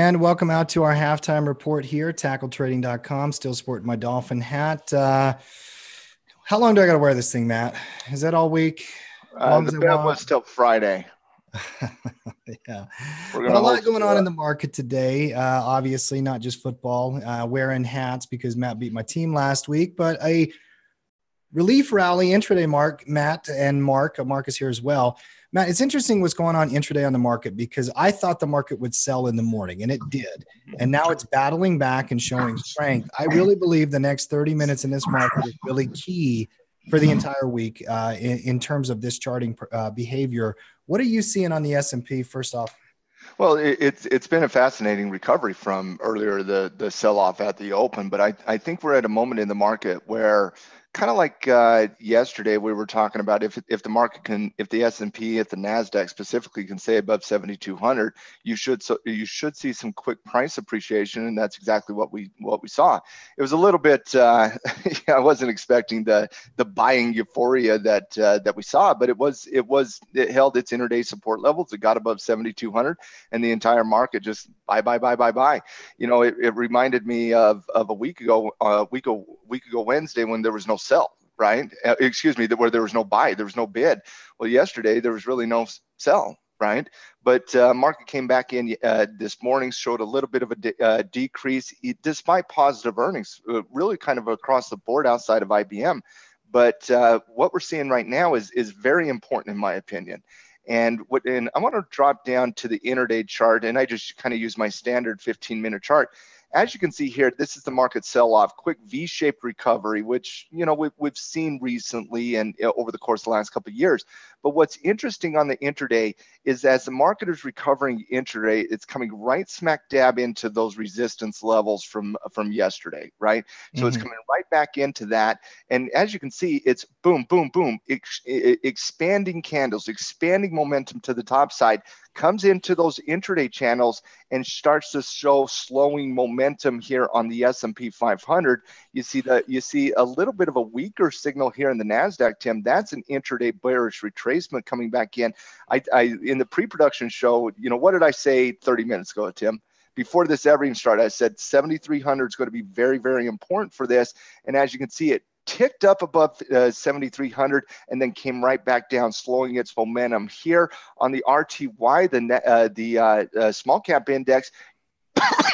And welcome out to our halftime report here, tackletrading.com. Still sporting my dolphin hat. How long do I got to wear this thing, Matt? Is that all week? The bet was till Friday. Yeah. But a lot going on in the market today. Obviously, not just football, wearing hats because Matt beat my team last week, but a relief rally intraday, Matt and Mark is here as well. Matt, it's interesting what's going on intraday on the market because I thought the market would sell in the morning, and it did. And now it's battling back and showing strength. I really believe the next 30 minutes in this market is really key for the entire week in terms of this charting behavior. What are you seeing on the S&P first off? Well, it's been a fascinating recovery from earlier the sell-off at the open, but I think we're at a moment in the market where kind of like yesterday we were talking about if the market can, if the S&P, if the NASDAQ specifically can stay above 7,200, you should see some quick price appreciation, and that's exactly what we saw. It was a little bit I wasn't expecting the buying euphoria that we saw, but it held its intraday support levels. It got above 7,200, and the entire market just buy. You know, it reminded me of a week ago Wednesday when there was no sell, right? Where there was no buy, there was no bid. Well, yesterday there was really no sell, right? But market came back in this morning, showed a little bit of a decrease despite positive earnings, really kind of across the board outside of IBM. But what we're seeing right now is very important in my opinion. And I want to drop down to the intraday chart, and I just kind of use my standard 15-minute chart. As you can see here, this is the market sell-off, quick V-shaped recovery, which we've seen recently and over the course of the last couple of years. But what's interesting on the intraday is as the market is recovering intraday, it's coming right smack dab into those resistance levels from yesterday, right? So it's coming right back into that. And as you can see, it's boom, boom, boom, expanding candles, expanding momentum to the top side, comes into those intraday channels and starts to show slowing momentum here on the S&P 500. You see a little bit of a weaker signal here in the NASDAQ, Tim. That's an intraday bearish retracement coming back in. I in the pre-production show, what did I say 30 minutes ago, Tim? Before this ever even started, I said 7,300 is going to be very, very important for this. And as you can see, it ticked up above 7,300 and then came right back down, slowing its momentum here on the RTY, the small cap index.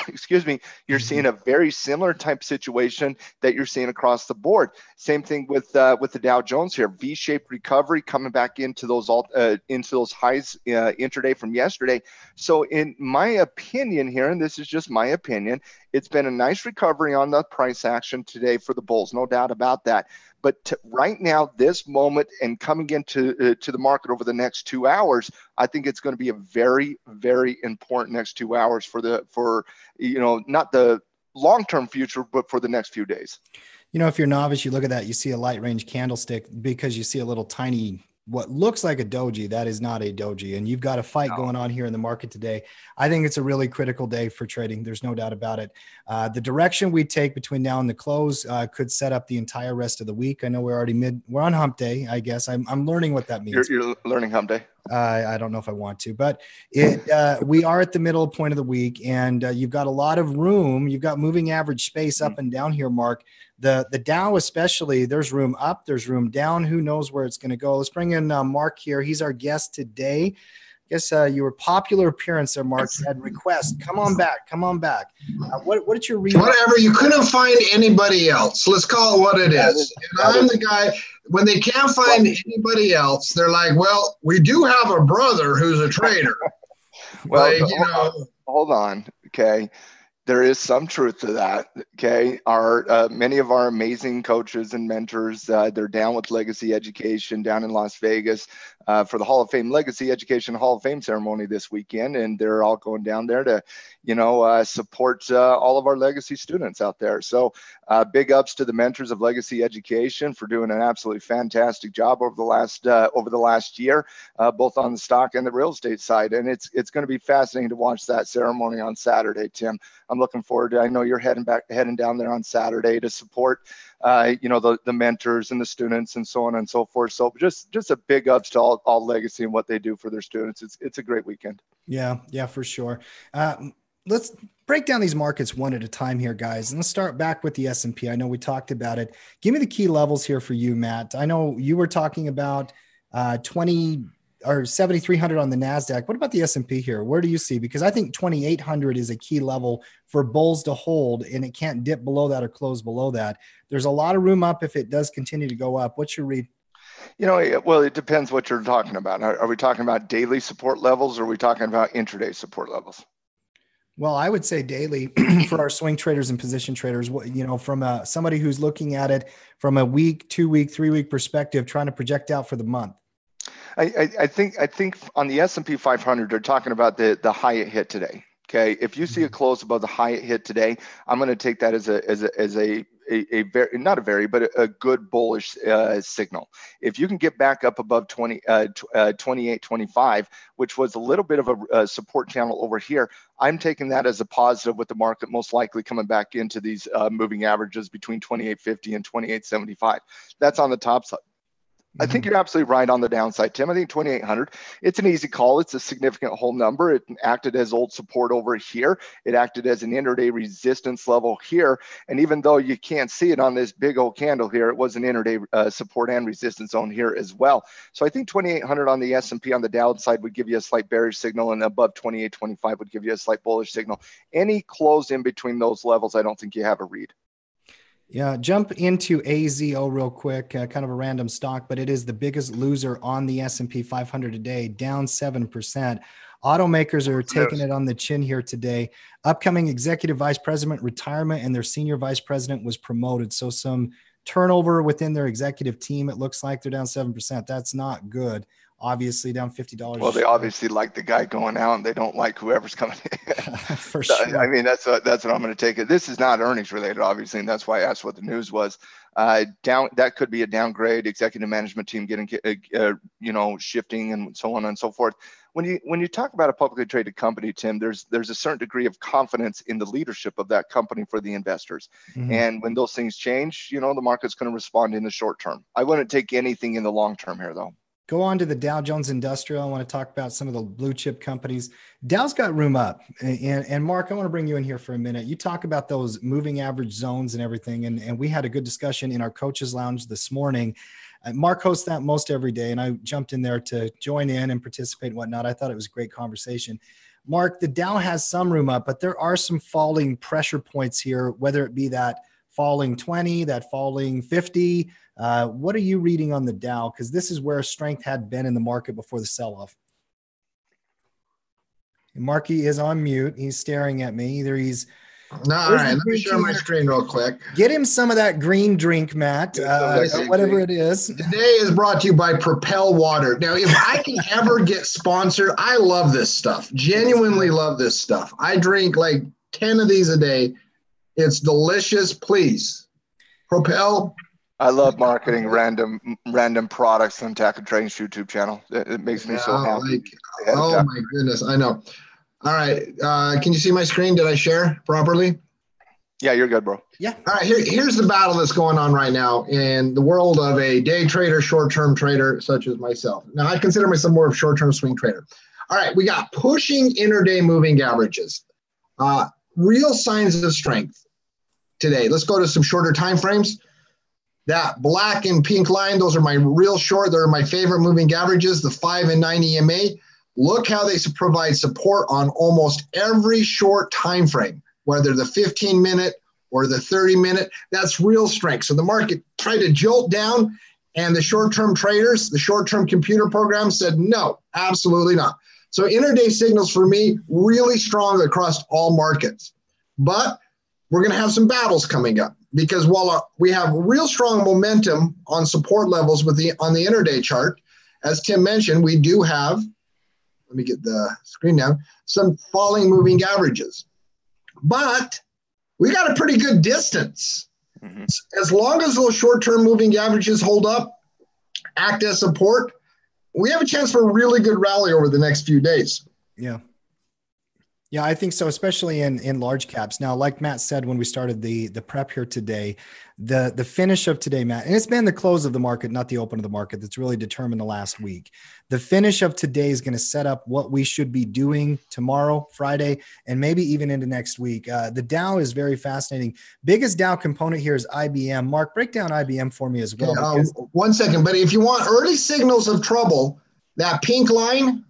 Excuse me, you're seeing a very similar type situation that you're seeing across the board. Same thing with the Dow Jones here, V-shaped recovery coming back into those highs intraday from yesterday. So in my opinion here, and this is just my opinion, it's been a nice recovery on the price action today for the bulls, no doubt about that. But right now, this moment and coming into to the market over the next 2 hours, I think it's going to be a very, very important next 2 hours for not the long-term future, but for the next few days. If you're a novice, you look at that, you see a light range candlestick because you see a little tiny, what looks like a doji. That is not a doji. And you've got a fight going on here in the market today. I think it's a really critical day for trading. There's no doubt about it. The direction we take between now and the close could set up the entire rest of the week. I know we're on hump day, I guess. I'm learning what that means. You're learning hump day. I don't know if I want to, but we are at the middle point of the week, and you've got a lot of room. You've got moving average space up and down here, Mark. The Dow especially, there's room up, there's room down. Who knows where it's going to go? Let's bring in Mark here. He's our guest today. I guess you were popular appearance there, Mark. You had request. Come on back. What did you read? Whatever. You couldn't find anybody else. Let's call it what it is. And I'm the guy, when they can't find anybody else, they're like, well, we do have a brother who's a trader. Well, hold on. Okay. There is some truth to that. Okay. Many of our amazing coaches and mentors, they're down with Legacy Education down in Las Vegas for the Hall of Fame Legacy Education Hall of Fame ceremony this weekend. And they're all going down there to, support all of our legacy students out there. So big ups to the mentors of Legacy Education for doing an absolutely fantastic job over the last year, both on the stock and the real estate side. And it's going to be fascinating to watch that ceremony on Saturday, Tim. I'm looking forward to. I know you're heading down there on Saturday to support, the mentors and the students and so on and so forth. So just a big ups to all Legacy and what they do for their students. It's a great weekend. Yeah, for sure. let's break down these markets one at a time here, guys. And let's start back with the S&P. I know we talked about it. Give me the key levels here for you, Matt. I know you were talking about 20 or 7,300 on the NASDAQ. What about the S&P here? Where do you see? Because I think 2,800 is a key level for bulls to hold, and it can't dip below that or close below that. There's a lot of room up if it does continue to go up. What's your read? Well, it depends what you're talking about. Are we talking about daily support levels, or are we talking about intraday support levels? Well, I would say daily for our swing traders and position traders, from somebody who's looking at it from a week, 2 week, 3 week perspective, trying to project out for the month. I think on the S&P 500, they're talking about the high it hit today. Okay, if you see a close above the high it hit today, I'm going to take that as a very, not a very, but a good bullish signal. If you can get back up above 28.25, which was a little bit of a support channel over here, I'm taking that as a positive, with the market most likely coming back into these moving averages between 28.50 and 28.75. That's on the top side. I think you're absolutely right on the downside, Tim. I think 2,800, it's an easy call. It's a significant whole number. It acted as old support over here. It acted as an intraday resistance level here. And even though you can't see it on this big old candle here, it was an intraday support and resistance zone here as well. So I think 2,800 on the S&P on the downside would give you a slight bearish signal, and above 28.25 would give you a slight bullish signal. Any close in between those levels, I don't think you have a read. Yeah, jump into AZO real quick, kind of a random stock, but it is the biggest loser on the S&P 500 today, down 7%. Automakers are taking it on the chin here today. Upcoming executive vice president retirement, and their senior vice president was promoted. So some turnover within their executive team. It looks like they're down 7%. That's not good. Obviously down $50. Well, they obviously like the guy going out, and they don't like whoever's coming in. For sure. I mean, that's what I'm going to take it. This is not earnings related, obviously, and that's why I asked what the news was. That could be a downgrade. Executive management team getting, shifting and so on and so forth. When you talk about a publicly traded company, Tim, there's a certain degree of confidence in the leadership of that company for the investors. Mm-hmm. And when those things change, the market's going to respond in the short term. I wouldn't take anything in the long term here, though. Go on to the Dow Jones Industrial. I want to talk about some of the blue chip companies. Dow's got room up. And Mark, I want to bring you in here for a minute. You talk about those moving average zones and everything. And we had a good discussion in our coaches lounge this morning. Mark hosts that most every day, and I jumped in there to join in and participate and whatnot. I thought it was a great conversation. Mark, the Dow has some room up, but there are some falling pressure points here, whether it be that falling 20, that falling 50. What are you reading on the Dow? Because this is where strength had been in the market before the sell-off. Marky is on mute. He's staring at me. Either he's no. All right, let me share my screen real quick. Get him some of that green drink, Matt. Whatever it is. Today is brought to you by Propel Water. Now, if I can ever get sponsored, I love this stuff. Genuinely love this stuff. I drink like 10 of these a day. It's delicious. Please, Propel. I love marketing random products on Tack and Train's YouTube channel. It makes me so happy. Oh my goodness, I know. All right, can you see my screen? Did I share properly? Yeah, you're good, bro. Yeah. All right, here's the battle that's going on right now in the world of a day trader, short-term trader, such as myself. Now, I consider myself more of a short-term swing trader. All right, we got pushing intraday moving averages. Real signs of strength today. Let's go to some shorter time frames. That black and pink line, those are my real short. They're my favorite moving averages, the 5 and 9 EMA. Look how they provide support on almost every short time frame, whether the 15-minute or the 30-minute. That's real strength. So the market tried to jolt down, and the short-term traders, the short-term computer program said, no, absolutely not. So intraday signals for me, really strong across all markets. But we're going to have some battles coming up, because while we have real strong momentum on support levels on the intraday chart, as Tim mentioned, we do have, let me get the screen down, some falling moving averages. But we got a pretty good distance. Mm-hmm. As long as those short-term moving averages hold up, act as support, we have a chance for a really good rally over the next few days. Yeah. Yeah, I think so, especially in large caps. Now, like Matt said when we started the prep here today, the finish of today, Matt, and it's been the close of the market, not the open of the market, that's really determined the last week. The finish of today is going to set up what we should be doing tomorrow, Friday, and maybe even into next week. The Dow is very fascinating. Biggest Dow component here is IBM. Mark, break down IBM for me as well. Okay, 1 second, but if you want early signals of trouble, that pink line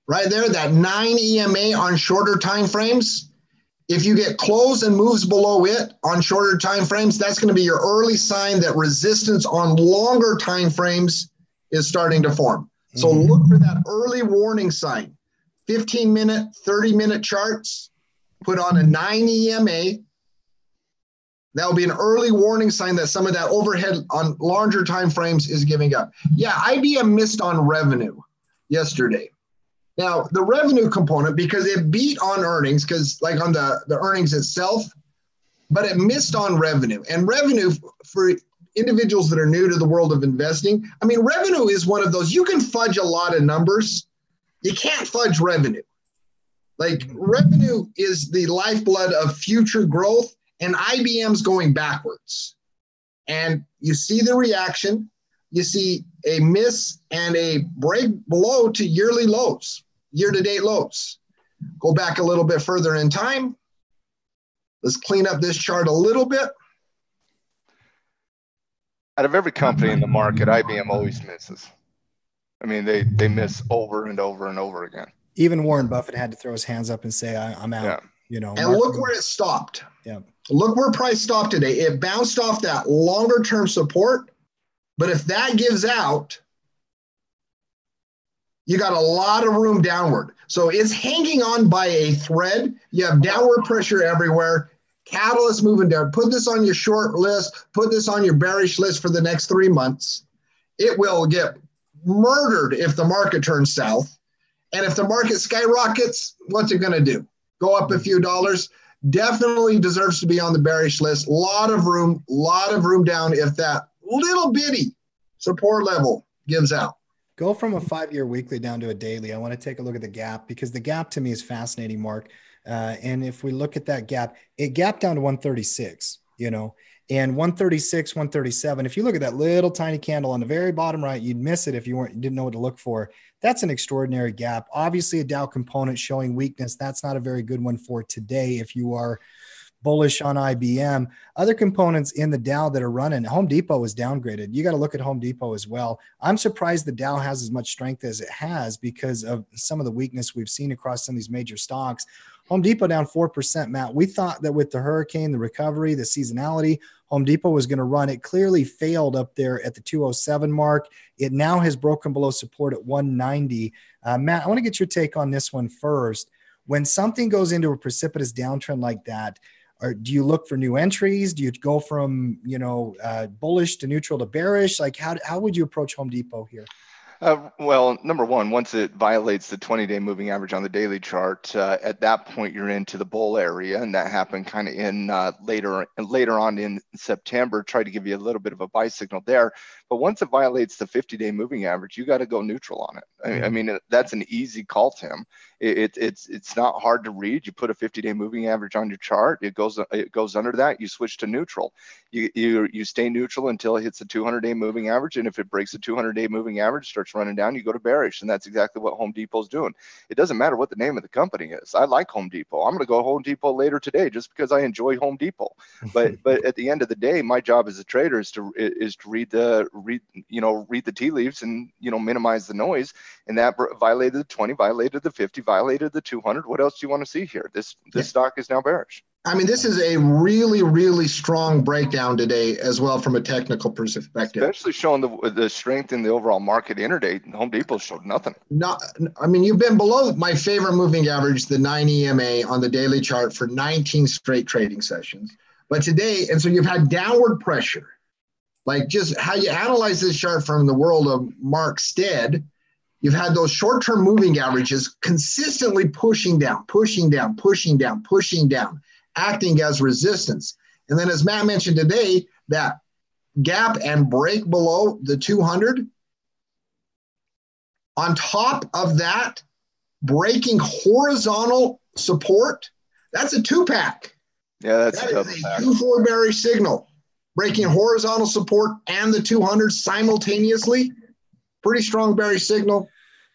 right there, that 9 EMA on shorter time frames, if you get close and moves below it on shorter time frames, that's going to be your early sign that resistance on longer time frames is starting to form. So look for that early warning sign. 15-minute, 30-minute charts, put on a 9 EMA. That will be an early warning sign that some of that overhead on larger time frames is giving up. Yeah, IBM missed on revenue yesterday. Now, the revenue component, because it beat on earnings, because like on the earnings itself, but it missed on revenue. And revenue for individuals that are new to the world of investing, I mean, revenue is one of those, you can fudge a lot of numbers. You can't fudge revenue. Like revenue is the lifeblood of future growth, and IBM's going backwards. And you see the reaction. You see a miss and a break below to yearly lows, year-to-date lows. Go back a little bit further in time. Let's clean up this chart a little bit. Out of every company in the market, IBM always misses. I mean, they miss over and over and over again. Even Warren Buffett had to throw his hands up and say, I'm out. Yeah. You know, and look where it stopped. Yeah. Look where price stopped today. It bounced off that longer-term support. But if that gives out, you got a lot of room downward. So it's hanging on by a thread. You have downward pressure everywhere. Catalyst moving down. Put this on your short list. Put this on your bearish list for the next 3 months. It will get murdered if the market turns south. And if the market skyrockets, what's it going to do? Go up a few dollars? Definitely deserves to be on the bearish list. Lot of room down if that little bitty support level gives out. Go from a 5-year weekly down to a daily. I want to take a look at the gap, because the gap to me is fascinating, Mark. And if we look at that gap, it gapped down to 136, and 136, 137. If you look at that little tiny candle on the very bottom right, you'd miss it if you didn't know what to look for. That's an extraordinary gap. Obviously a Dow component showing weakness. That's not a very good one for today if you are bullish on IBM. Other components in the Dow that are running, Home Depot was downgraded. You got to look at Home Depot as well. I'm surprised the Dow has as much strength as it has because of some of the weakness we've seen across some of these major stocks. Home Depot down 4%, Matt. We thought that with the hurricane, the recovery, the seasonality, Home Depot was going to run. It clearly failed up there at the 207 mark. It now has broken below support at 190. Matt, I want to get your take on this one first. When something goes into a precipitous downtrend like that, or do you look for new entries? Do you go from, bullish to neutral to bearish? Like how would you approach Home Depot here? Well, number one, once it violates the 20-day moving average on the daily chart, at that point you're into the bull area, and that happened kind of in later on in September. Try to give you a little bit of a buy signal there, but once it violates the 50-day moving average, you got to go neutral on it. I mean, that's an easy call, Tim. It's not hard to read. You put a 50-day moving average on your chart. It goes under that. You switch to neutral. You stay neutral until it hits the 200-day moving average, and if it breaks the 200-day moving average, starts running down, you go to bearish, and that's exactly what Home Depot's doing. It doesn't matter what the name of the company is. I like Home Depot. I'm going to go Home Depot later today just because I enjoy Home Depot. But at the end of the day, my job as a trader is to read the tea leaves and minimize the noise. And that violated the 20, violated the 50, violated the 200. What else do you want to see here? This stock is now bearish. I mean, this is a really, really strong breakdown today as well from a technical perspective. Especially showing the strength in the overall market intraday. Home Depot showed nothing. You've been below my favorite moving average, the 9 EMA on the daily chart for 19 straight trading sessions. But today, and so you've had downward pressure. Like just how you analyze this chart from the world of Mark Stead, you've had those short-term moving averages consistently pushing down, acting as resistance. And then as Matt mentioned today, that gap and break below the 200. On top of that, breaking horizontal support. That's a 2-pack. Yeah, that is a 2-4 bearish signal. Breaking horizontal support and the 200 simultaneously. Pretty strong bearish signal.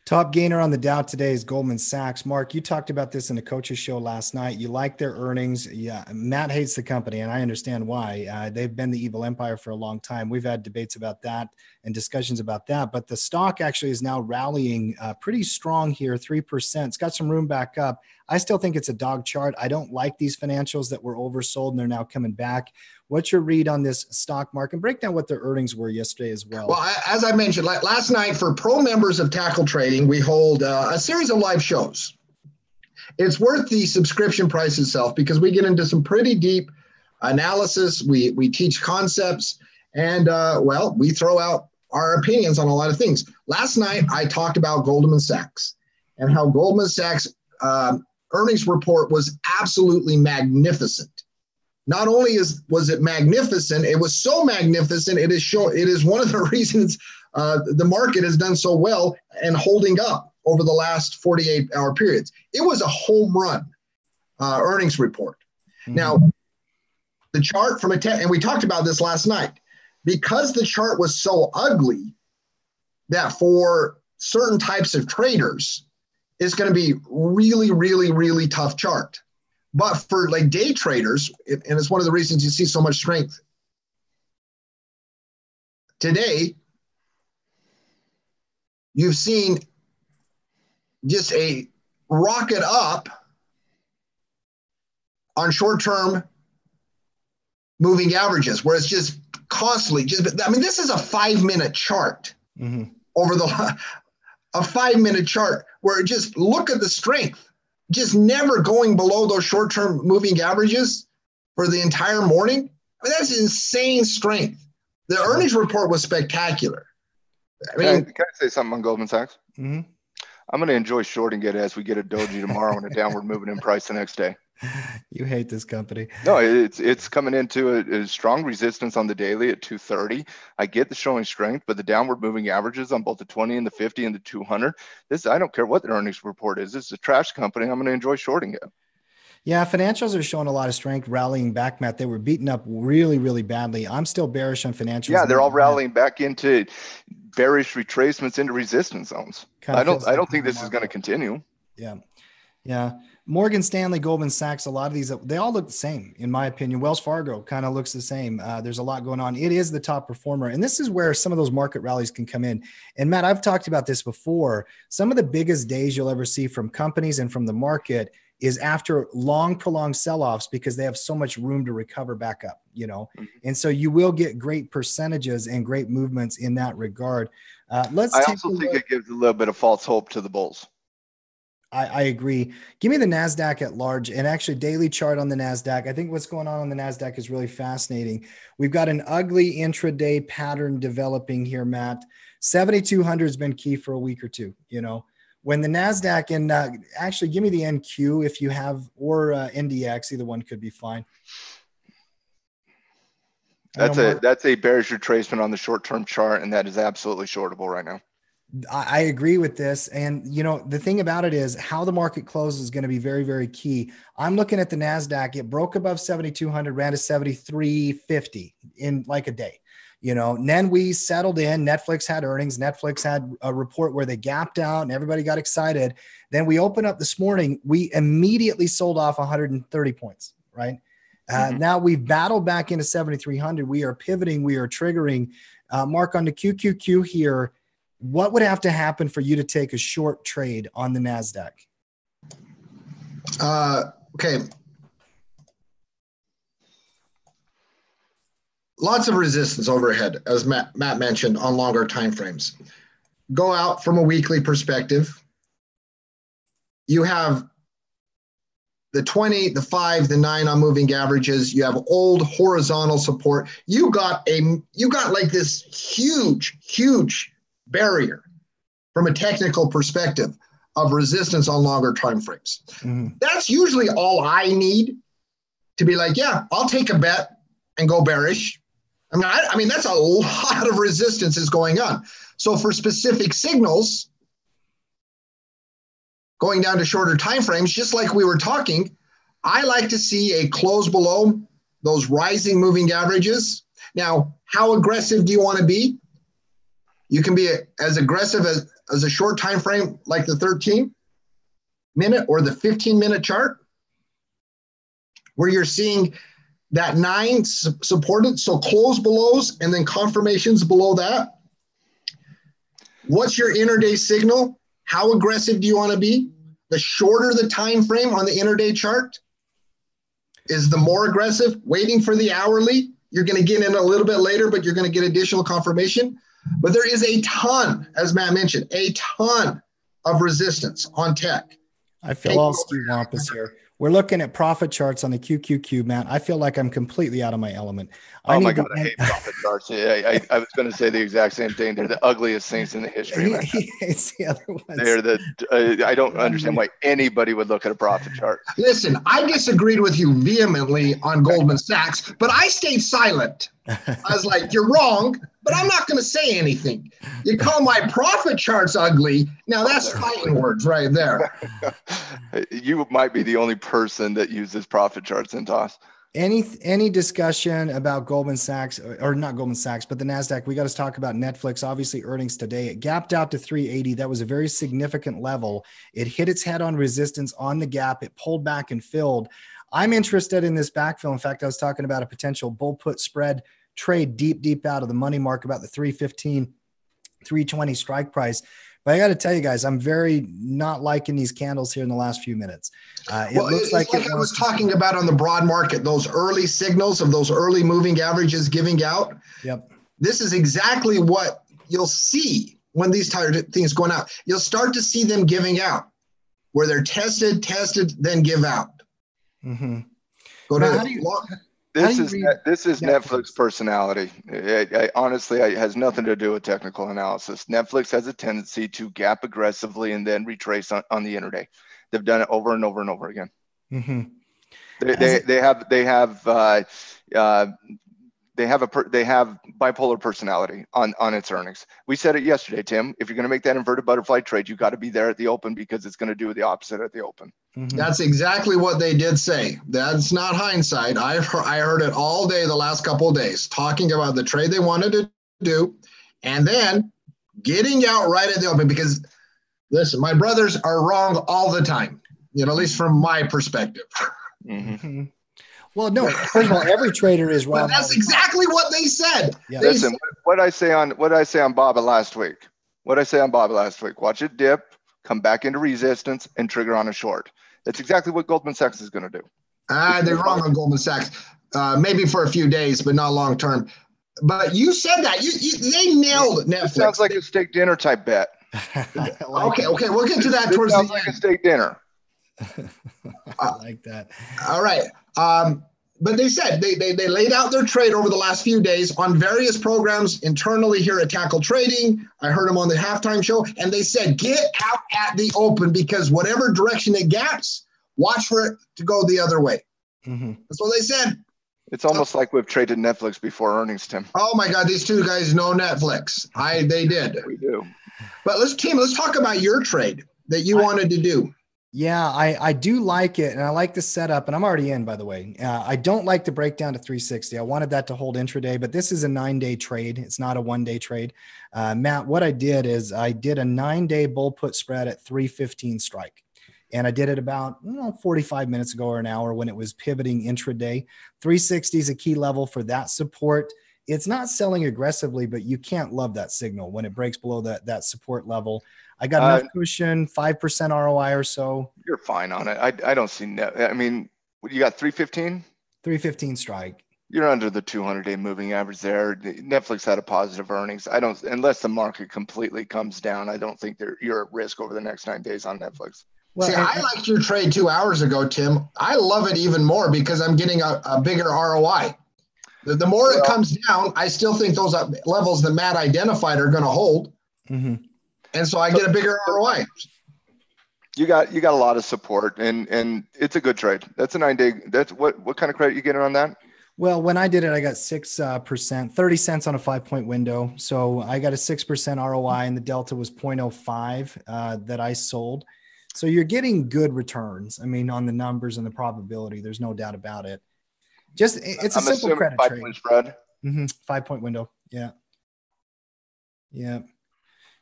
Top gainer on the Dow today is Goldman Sachs. Mark, you talked about this in the coaches show last night. You like their earnings. Yeah, Matt hates the company, and I understand why. They've been the evil empire for a long time. We've had debates about that and discussions about that, but the stock actually is now rallying pretty strong here, 3%. It's got some room back up. I still think it's a dog chart. I don't like these financials that were oversold and they're now coming back. What's your read on this stock market? And break down what their earnings were yesterday as well. Well, as I mentioned, last night for pro members of Tackle Trading, we hold a series of live shows. It's worth the subscription price itself because we get into some pretty deep analysis. We teach concepts and, we throw out our opinions on a lot of things. Last night, I talked about Goldman Sachs and how Goldman Sachs earnings report was absolutely magnificent. Not only was it magnificent, it was so magnificent, it is one of the reasons the market has done so well and holding up over the last 48-hour periods. It was a home run earnings report. Mm-hmm. Now, the chart from and we talked about this last night, because the chart was so ugly that for certain types of traders, it's going to be really, really, really tough chart. But for like day traders, and it's one of the reasons you see so much strength today, you've seen just a rocket up on short-term moving averages, where it's just constantly this is a 5-minute chart over a 5-minute chart where just look at the strength. Just never going below those short-term moving averages for the entire morning. I mean, that's insane strength. The earnings report was spectacular. Can I say something on Goldman Sachs? Mm-hmm. I'm going to enjoy shorting it as we get a doji tomorrow and a downward movement in price the next day. You hate this company. No, it's coming into a strong resistance on the daily at 230. I get the showing strength, but the downward moving averages on both the 20 and the 50 and the 200. I don't care what the earnings report is. This is a trash company. I'm going to enjoy shorting it. Yeah, financials are showing a lot of strength, rallying back, Matt. They were beaten up really, really badly. I'm still bearish on financials. Yeah, they're all rallying back into bearish retracements into resistance zones. I don't think this is going to continue. Yeah. Morgan Stanley, Goldman Sachs, a lot of these, they all look the same, in my opinion. Wells Fargo kind of looks the same. There's a lot going on. It is the top performer. And this is where some of those market rallies can come in. And Matt, I've talked about this before. Some of the biggest days you'll ever see from companies and from the market is after long, prolonged sell-offs because they have so much room to recover back up, And so you will get great percentages and great movements in that regard. I also think it gives a little bit of false hope to the bulls. I agree. Give me the NASDAQ at large and actually daily chart on the NASDAQ. I think what's going on the NASDAQ is really fascinating. We've got an ugly intraday pattern developing here, Matt. 7,200 has been key for a week or two, When the NASDAQ and actually give me the NQ if you have, or NDX, either one could be fine. That's a bearish retracement on the short-term chart, and that is absolutely shortable right now. I agree with this. And, the thing about it is how the market closes is going to be very, very key. I'm looking at the NASDAQ. It broke above 7,200, ran to 7,350 in like a day. Then we settled in. Netflix had earnings. Netflix had a report where they gapped out and everybody got excited. Then we opened up this morning. We immediately sold off 130 points, right? Now we've battled back into 7,300. We are pivoting. We are triggering. Mark, on the QQQ here, what would have to happen for you to take a short trade on the NASDAQ? Okay. Lots of resistance overhead, as Matt mentioned, on longer time frames. Go out from a weekly perspective. You have the 20, the 5, the 9 on moving averages. You have old horizontal support. You got like this huge barrier from a technical perspective of resistance on longer time frames. Mm-hmm. That's usually all I need to be like, yeah, I'll take a bet and go bearish. I mean, that's a lot of resistance is going on. So for specific signals, going down to shorter time frames, just like we were talking, I like to see a close below those rising moving averages. Now, how aggressive do you want to be? You can be as aggressive as a short time frame like the 13-minute or the 15-minute chart, where you're seeing that 9 supported, so close belows and then confirmations below that. What's your intraday signal? How aggressive do you want to be? The shorter the time frame on the intraday chart is the more aggressive. Waiting for the hourly, you're going to get in a little bit later, but you're going to get additional confirmation. But there is a ton, as Matt mentioned, a ton of resistance on tech. I feel all Ski Wampus here. We're looking at profit charts on the QQQ, Matt. I feel like I'm completely out of my element. Oh my God, I hate profit charts. I was going to say the exact same thing. They're the ugliest things in the history. He hates the other ones. They're I don't understand why anybody would look at a profit chart. Listen, I disagreed with you vehemently on Goldman Sachs, but I stayed silent. I was like, you're wrong, but I'm not going to say anything. You call my profit charts ugly. Now that's fighting words right there. You might be the only person that uses profit charts in TOS. Any discussion about Goldman Sachs, or not Goldman Sachs, but the NASDAQ, we got to talk about Netflix. Obviously, earnings today, it gapped out to 380. That was a very significant level. It hit its head on resistance on the gap. It pulled back and filled. I'm interested in this backfill. In fact, I was talking about a potential bull put spread trade deep out of the money mark, about the 315, 320 strike price. But I got to tell you guys, I'm very not liking these candles here in the last few minutes. It looks like I was talking about on the broad market, those early signals of those early moving averages giving out. Yep. This is exactly what you'll see when these things going out. You'll start to see them giving out, where they're tested, then give out. Mm-hmm. This is Netflix personality. Honestly, it has nothing to do with technical analysis. Netflix has a tendency to gap aggressively and then retrace on the intraday. They've done it over and over and over again. Mm-hmm. They have bipolar personality on its earnings. We said it yesterday, Tim. If you're going to make that inverted butterfly trade, you got to be there at the open, because it's going to do the opposite at the open. Mm-hmm. That's exactly what they did say. That's not hindsight. I heard it all day the last couple of days, talking about the trade they wanted to do, and then getting out right at the open. Because listen, my brothers are wrong all the time, at least from my perspective. Mm-hmm. Well, no, first of all, every trader is wrong. But that's exactly what they said. Yeah. Listen, what did I say on Baba last week? Watch it dip, come back into resistance, and trigger on a short. That's exactly what Goldman Sachs is going to do. They're wrong on Goldman Sachs. Maybe for a few days, but not long term. But you said that. They nailed Netflix. It sounds like a steak dinner type bet. Okay, we'll get to that towards the end. Sounds like a steak dinner. I like that. All right. But they said they laid out their trade over the last few days on various programs internally here at Tackle Trading. I heard them on the halftime show, and they said, get out at the open, because whatever direction it gaps, watch for it to go the other way. Mm-hmm. That's what they said. It's almost like we've traded Netflix before earnings, Tim. Oh my God, these two guys know Netflix. They did. We do. But let's talk about your trade that you wanted to do. Yeah, I do like it, and I like the setup, and I'm already in, by the way. I don't like the breakdown to 360. I wanted that to hold intraday, but this is a 9-day trade. It's not a 1-day trade. Matt, what I did is I did a 9-day bull put spread at 315 strike, and I did it about 45 minutes ago or an hour when it was pivoting intraday. 360 is a key level for that support. It's not selling aggressively, but you can't love that signal when it breaks below that support level. I got enough cushion, 5% ROI or so. You're fine on it. I don't see net. I mean, what you got, 315? 315 strike. You're under the 200-day moving average there. Netflix had a positive earnings. Unless the market completely comes down, I don't think you're at risk over the next 9 days on Netflix. Well, I liked your trade 2 hours ago, Tim. I love it even more because I'm getting a bigger ROI. The more it comes down, I still think those levels that Matt identified are going to hold. Mm-hmm. And so I get a bigger ROI. You got a lot of support, and it's a good trade. That's a 9-day. That's what kind of credit you getting on that? Well, when I did it, I got 6%, 30 cents on a 5-point window. So I got a 6% ROI, and the delta was 0.05 that I sold. So you're getting good returns. I mean, on the numbers and the probability, there's no doubt about it. Just it's a simple credit trade. 5-point spread. 5-point window. Yeah. Yeah.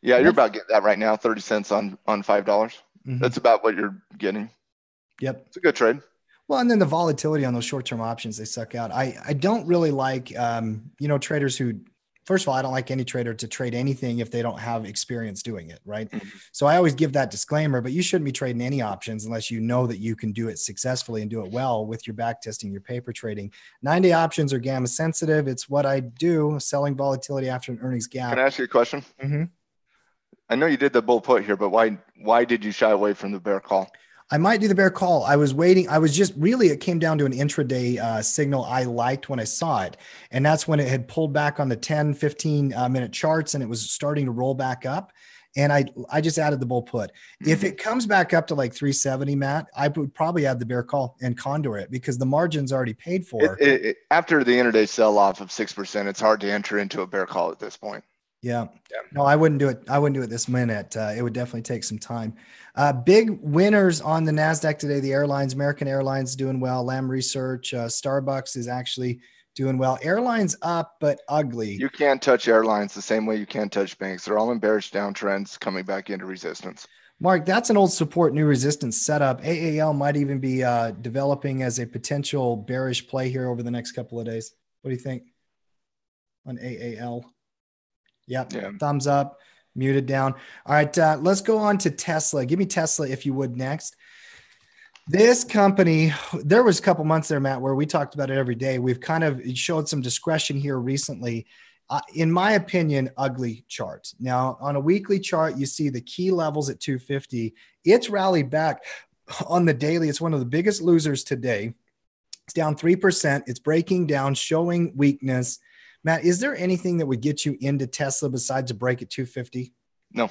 Yeah, you're about getting that right now, 30 cents on $5. That's about what you're getting. Yep. It's a good trade. Well, and then the volatility on those short-term options, they suck out. I don't really like, traders who, first of all, I don't like any trader to trade anything if they don't have experience doing it, right? So I always give that disclaimer, but you shouldn't be trading any options unless you know that you can do it successfully and do it well with your back testing, your paper trading. 9-day options are gamma sensitive. It's what I do, selling volatility after an earnings gap. Can I ask you a question? I know you did the bull put here, but why did you shy away from the bear call? I might do the bear call. I was waiting. I was just really, it came down to an intraday signal I liked when I saw it. And that's when it had pulled back on the 10, 15 minute charts and it was starting to roll back up. And I just added the bull put. If it comes back up to like 370, Matt, I would probably add the bear call and condor it because the margin's already paid for. After the intraday sell off of 6%, it's hard to enter into a bear call at this point. Yeah. No, I wouldn't do it. I wouldn't do it this minute. It would definitely take some time. Big winners on the NASDAQ today, the airlines, American Airlines doing well. Lam Research, Starbucks is actually doing well. Airlines up, but ugly. You can't touch airlines the same way you can't touch banks. They're all in bearish downtrends coming back into resistance. Mark, that's an old support, new resistance setup. AAL might even be developing as a potential bearish play here over the next couple of days. What do you think on AAL? Yep. Yeah. Thumbs up, muted down. All right. Let's go on to Tesla. Give me Tesla if you would next. This company, there was a couple months there, Matt, where we talked about it every day. We've kind of showed some discretion here recently. In my opinion, ugly charts. Now, on a weekly chart, you see the key levels at 250. It's rallied back on the daily. It's one of the biggest losers today. It's down 3%. It's breaking down, showing weakness. Matt, is there anything that would get you into Tesla besides a break at 250? No.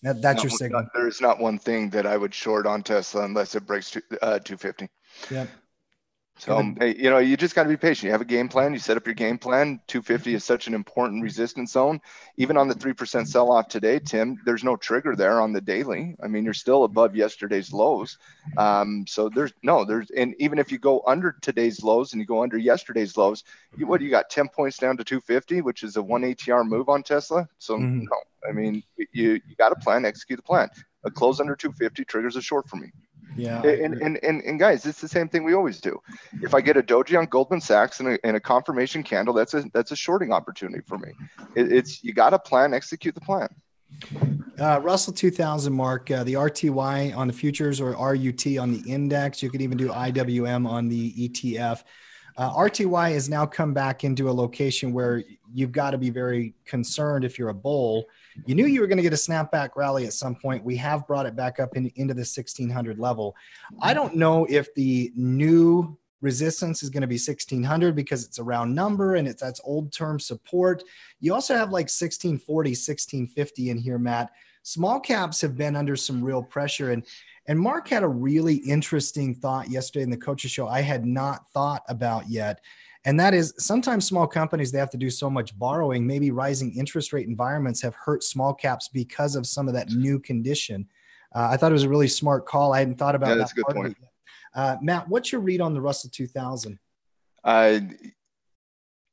That's your signal. There is not one thing that I would short on Tesla unless it breaks 250. Yeah. So, you just got to be patient. You have a game plan. You set up your game plan. 250 is such an important resistance zone. Even on the 3% sell-off today, Tim, there's no trigger there on the daily. I mean, you're still above yesterday's lows. So and even if you go under today's lows and you go under yesterday's lows, you got 10 points down to 250, which is a 1 ATR move on Tesla. So no, I mean, you got a plan, execute the plan. A close under 250 triggers a short for me. Yeah. And guys, it's the same thing we always do. If I get a doji on Goldman Sachs and a confirmation candle, that's a shorting opportunity for me. You got to plan, execute the plan. Russell 2000, Mark, the RTY on the futures or RUT on the index. You could even do IWM on the ETF. RTY has now come back into a location where you've got to be very concerned if you're a bull. You knew you were going to get a snapback rally at some point. We have brought it back up into the 1600 level. I don't know if the new resistance is going to be 1600 because it's a round number and that's old term support. You also have like 1640, 1650 in here, Matt. Small caps have been under some real pressure. And Mark had a really interesting thought yesterday in the Coaches Show I had not thought about yet. And that is sometimes small companies, they have to do so much borrowing. Maybe rising interest rate environments have hurt small caps because of some of that new condition. I thought it was a really smart call. I hadn't thought about that. That's a good point. Matt, what's your read on the Russell 2000?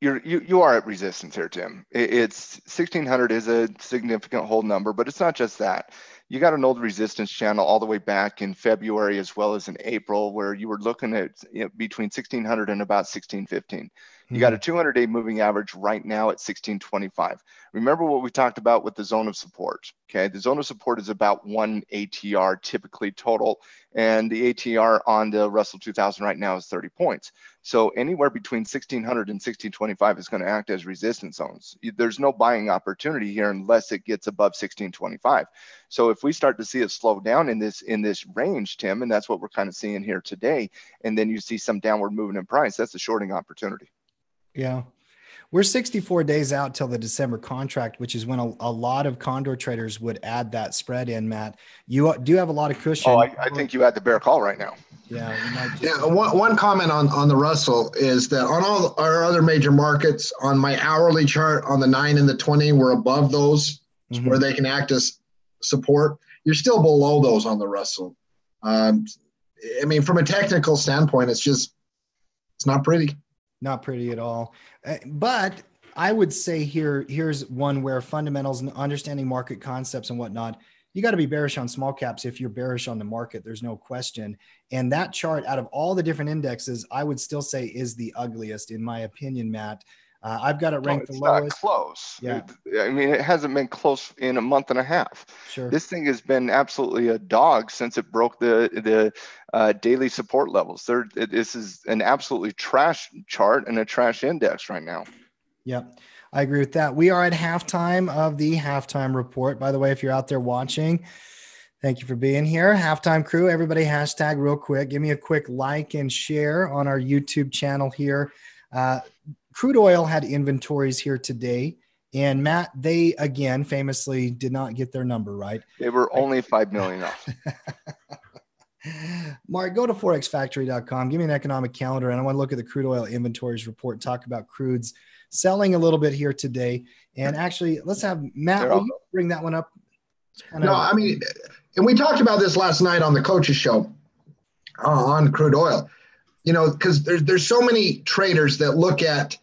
You are at resistance here, Tim. It's 1600 is a significant hold number, but it's not just that. You got an old resistance channel all the way back in February as well as in April where you were looking at between 1600 and about 1615. You got a 200-day moving average right now at 1625. Remember what we talked about with the zone of support, okay? The zone of support is about 1 ATR typically total, and the ATR on the Russell 2000 right now is 30 points. So anywhere between 1600 and 1625 is going to act as resistance zones. There's no buying opportunity here unless it gets above 1625. So if we start to see it slow down in this range, Tim, and that's what we're kind of seeing here today, and then you see some downward movement in price, that's a shorting opportunity. Yeah. We're 64 days out till the December contract, which is when a lot of condor traders would add that spread in, Matt. You do have a lot of cushion. Oh, I think you had the bear call right now. Yeah. One comment on the Russell is that on all our other major markets, on my hourly chart on the 9 and the 20, we're above those where they can act as support. You're still below those on the Russell. I mean, from a technical standpoint, it's not pretty. Not pretty at all. But I would say here's one where fundamentals and understanding market concepts and whatnot, you got to be bearish on small caps if you're bearish on the market. There's no question. And that chart, out of all the different indexes, I would still say is the ugliest, in my opinion, Matt. I've got it ranked the lowest. Not close. Yeah. I mean, it hasn't been close in a month and a half. Sure. This thing has been absolutely a dog since it broke the daily support levels. This is an absolutely trash chart and a trash index right now. Yep. I agree with that. We are at halftime of the halftime report. By the way, if you're out there watching, thank you for being here. Halftime crew, everybody hashtag real quick. Give me a quick like and share on our YouTube channel here. Crude oil had inventories here today. And Matt, they again famously did not get their number right. They were only 5 million off. Mark, go to forexfactory.com. Give me an economic calendar. And I want to look at the crude oil inventories report, talk about crudes selling a little bit here today. And actually, let's have Matt, will you bring that one up? I mean, and we talked about this last night on the coaches show on crude oil, because there's so many traders that look at,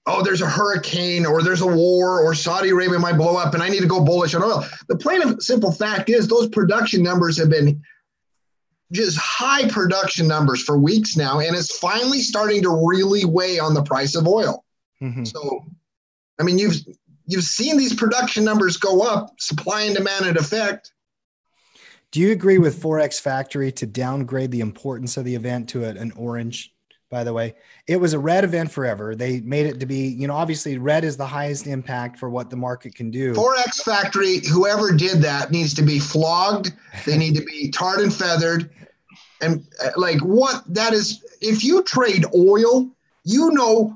oh, there's a hurricane or there's a war or Saudi Arabia might blow up and I need to go bullish on oil. The plain and simple fact is those production numbers have been just high production numbers for weeks now, and it's finally starting to really weigh on the price of oil. Mm-hmm. So, I mean, you've seen these production numbers go up, supply and demand in effect. Do you agree with Forex Factory to downgrade the importance of the event to an orange? By the way, it was a red event forever. They made it to be, obviously red is the highest impact for what the market can do. Forex Factory, whoever did that needs to be flogged. They need to be tarred and feathered. And like what that is, if you trade oil,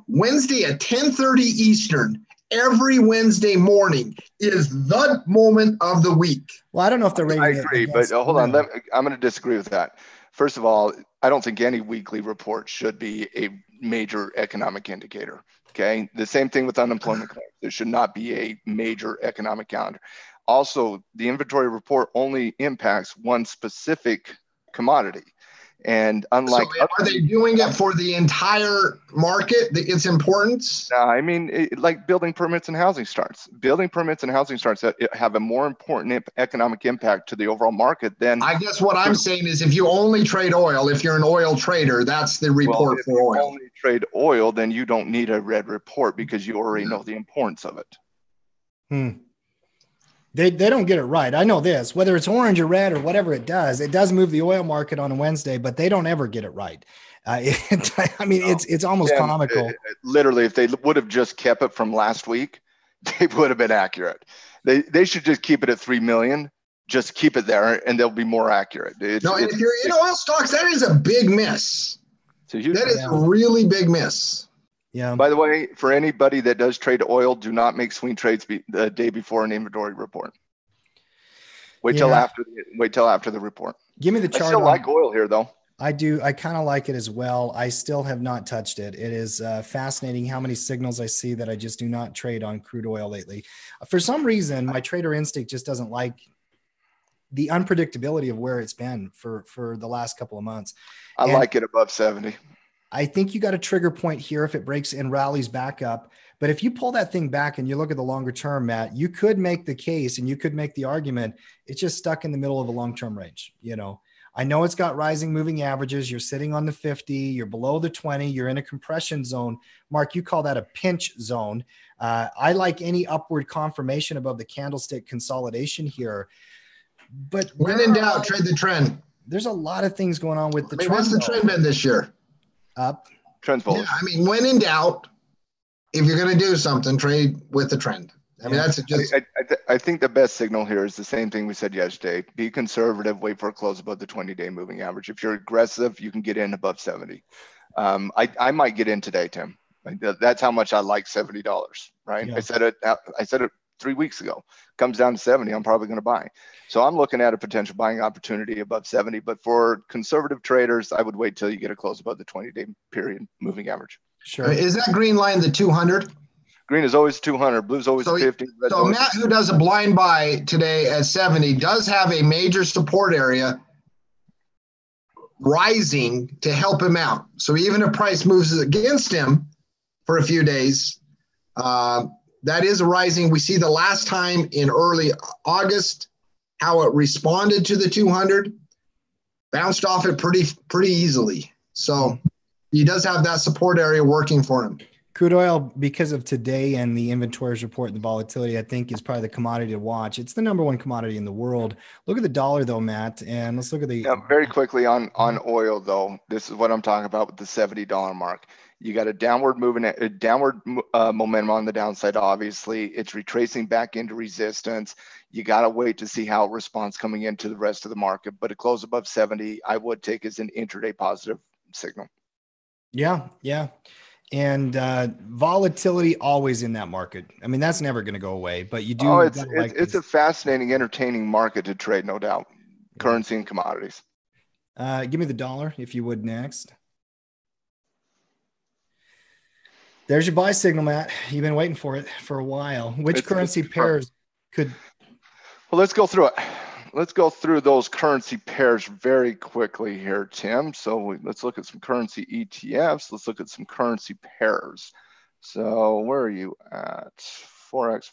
Wednesday at 10:30 Eastern, every Wednesday morning is the moment of the week. Well, I don't know if they're rating it. I agree, but hold on. I'm going to disagree with that. First of all, I don't think any weekly report should be a major economic indicator. Okay. The same thing with unemployment claims. There should not be a major economic calendar. Also, the inventory report only impacts one specific commodity. And unlike are they doing it for the entire market, its importance? I mean, like building permits and housing starts. Building permits and housing starts have a more important economic impact to the overall market than. I guess what I'm saying is if you only trade oil, if you're an oil trader, that's the report for oil. If you only trade oil, then you don't need a red report because you already know the importance of it. They don't get it right. I know this, whether it's orange or red or whatever it does move the oil market on a Wednesday, but they don't ever get it right. It's almost comical. Literally, if they would have just kept it from last week, they would have been accurate. They should just keep it at 3 million. Just keep it there, and they'll be more accurate. If you're in oil stocks, that is a big miss. That is a really big miss. Yeah. By the way, for anybody that does trade oil, do not make swing trades the day before an inventory report. Wait till after the report. Give me the chart. I still like oil here, though. I do. I kind of like it as well. I still have not touched it. It is fascinating how many signals I see that I just do not trade on crude oil lately. For some reason, my trader instinct just doesn't like the unpredictability of where it's been for the last couple of months. I like it above 70. I think you got a trigger point here if it breaks and rallies back up. But if you pull that thing back and you look at the longer term, Matt, you could make the case and you could make the argument it's just stuck in the middle of a long-term range. I know it's got rising moving averages. You're sitting on the 50, you're below the 20, you're in a compression zone. Mark, you call that a pinch zone. I like any upward confirmation above the candlestick consolidation here. But when in doubt, trade the trend. There's a lot of things going on with the trend. What's the trend been this year? Up. Trend's bullish. Yeah, when in doubt, if you're going to do something, trade with the trend. That's just. I think the best signal here is the same thing we said yesterday. Be conservative. Wait for a close above the 20-day moving average. If you're aggressive, you can get in above 70. I might get in today, Tim. That's how much I like $70. Right? Yeah. I said it 3 weeks ago. Comes down to 70. I'm probably going to buy. So I'm looking at a potential buying opportunity above 70. But for conservative traders, I would wait till you get a close above the 20-day period moving average. Sure. Is that green line the 200? Green is always 200. Blue's always 50. So Matt, who does a blind buy today at 70, does have a major support area rising to help him out. So even if price moves against him for a few days, that is a rising. We see the last time in early August how it responded to the 200, bounced off it pretty easily. So he does have that support area working for him. Crude oil, because of today and the inventories report and the volatility, I think is probably the commodity to watch. It's the number one commodity in the world. Look at the dollar though, Matt, and let's look at the. Yeah, very quickly on oil though. This is what I'm talking about with the $70 mark. You got a downward momentum on the downside. Obviously, it's retracing back into resistance. You got to wait to see how it responds coming into the rest of the market. But a close above 70, I would take as an intraday positive signal. Yeah. And volatility always in that market. I mean, that's never going to go away, but you do. Oh, it's a fascinating, entertaining market to trade, no doubt. Currency and commodities. Give me the dollar, if you would, next. There's your buy signal, Matt. You've been waiting for it for a while. Which currency pairs could? Well, let's go through it. Let's go through those currency pairs very quickly here, Tim. So let's look at some currency ETFs. Let's look at some currency pairs. So where are you at? Forex.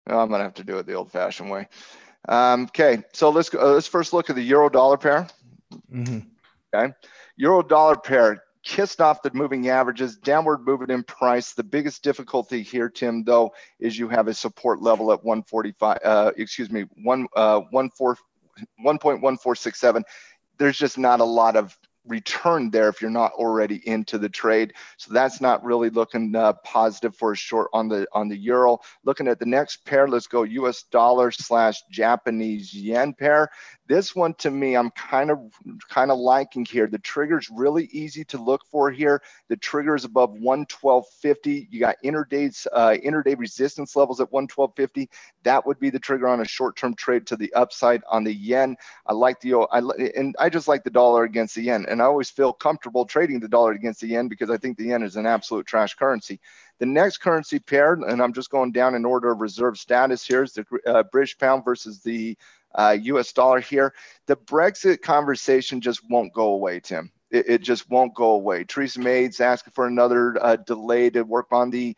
Oh, I'm gonna have to do it the old-fashioned way. Okay, so let's first look at the euro dollar pair. Okay, euro dollar pair kissed off the moving averages, downward movement in price. The biggest difficulty here, Tim, though, is you have a support level at 1.1467. There's just not a lot of return there if you're not already into the trade. So that's not really looking positive for a short on the euro. Looking at the next pair, let's go US dollar / Japanese yen pair. This one to me, I'm kind of liking here. The trigger's really easy to look for here. The trigger is above 112.50. You got intraday resistance levels at 112.50. That would be the trigger on a short-term trade to the upside on the yen. I just like the dollar against the yen, and I always feel comfortable trading the dollar against the yen because I think the yen is an absolute trash currency. The next currency pair, and I'm just going down in order of reserve status here, is the British pound versus the US dollar here. The Brexit conversation just won't go away, Tim. It just won't go away. Theresa May's asking for another delay to work on the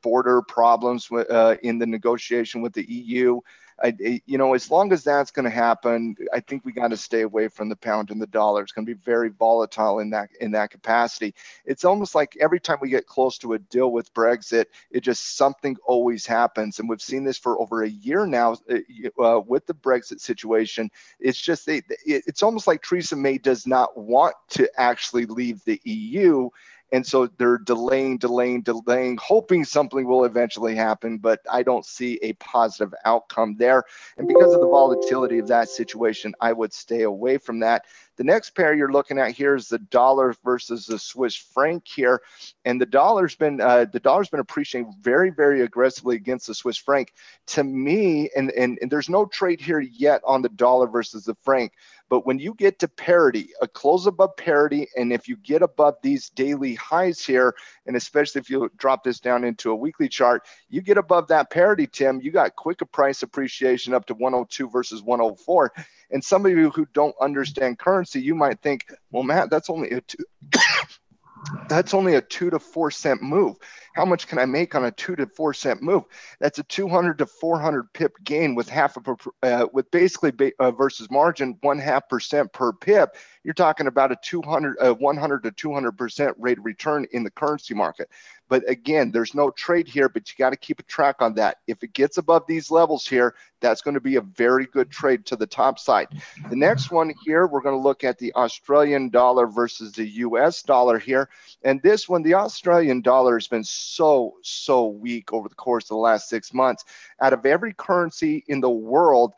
border problems in the negotiation with the EU. As long as that's going to happen, I think we got to stay away from the pound and the dollar. It's going to be very volatile in that capacity. It's almost like every time we get close to a deal with Brexit, something always happens, and we've seen this for over a year now with the Brexit situation. It's almost like Theresa May does not want to actually leave the EU. And so they're delaying, hoping something will eventually happen, but I don't see a positive outcome there. And because of the volatility of that situation, I would stay away from that. The next pair you're looking at here is the dollar versus the Swiss franc here. And the dollar's been appreciating very, very aggressively against the Swiss franc. To me, and there's no trade here yet on the dollar versus the franc, but when you get to parity, a close above parity, and if you get above these daily highs here, and especially if you drop this down into a weekly chart, you get above that parity, Tim, you got quicker price appreciation up to 102 versus 104. And some of you who don't understand currency, you might think, well, Matt, that's only a 2 to 4 cent move. How much can I make on a 2 to 4 cent move? That's a 200 to 400 pip gain with with basically versus margin 0.5% per pip. You're talking about a 100 to 200% rate of return in the currency market. But again, there's no trade here, but you got to keep a track on that. If it gets above these levels here, that's going to be a very good trade to the top side. The next one here, we're going to look at the Australian dollar versus the US dollar here. And this one, the Australian dollar has been so weak over the course of the last 6 months. Out of every currency in the world,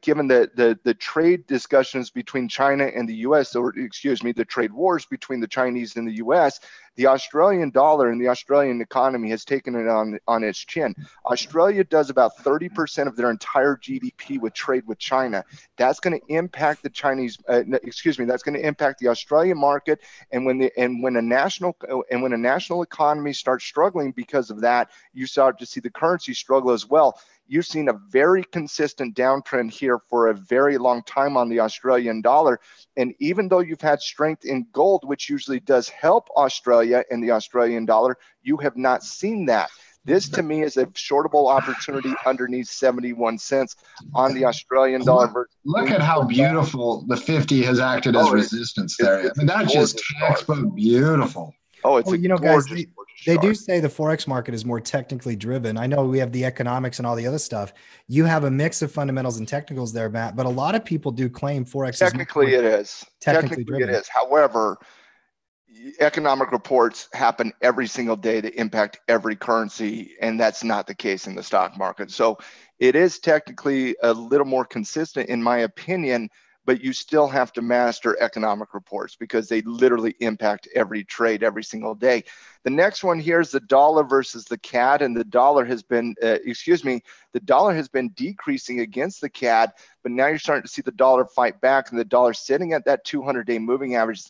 given the trade discussions between China and the U.S., or excuse me, the trade wars between the Chinese and the U.S., the Australian dollar and the Australian economy has taken it on its chin. Australia does about 30% of their entire GDP with trade with China. That's going to impact the Chinese. That's going to impact the Australian market. And when a national economy starts struggling because of that, you start to see the currency struggle as well. You've seen a very consistent downtrend here for a very long time on the Australian dollar. And even though you've had strength in gold, which usually does help Australia and the Australian dollar, you have not seen that. This to me is a shortable opportunity underneath 71 cents on the Australian dollar. Look at how beautiful the 50 has acted as resistance there. I mean, that's just textbook beautiful. Oh, it's guys, they do say the Forex market is more technically driven. I know we have the economics and all the other stuff. You have a mix of fundamentals and technicals there, Matt, but a lot of people do claim Forex technically is it is. Technically driven. It is. However, economic reports happen every single day that impact every currency, and that's not the case in the stock market. So it is technically a little more consistent in my opinion, but you still have to master economic reports because they literally impact every trade every single day. The next one here is the dollar versus the CAD, and the dollar has been, the dollar has been decreasing against the CAD, but now you're starting to see the dollar fight back, and the dollar sitting at that 200-day moving average.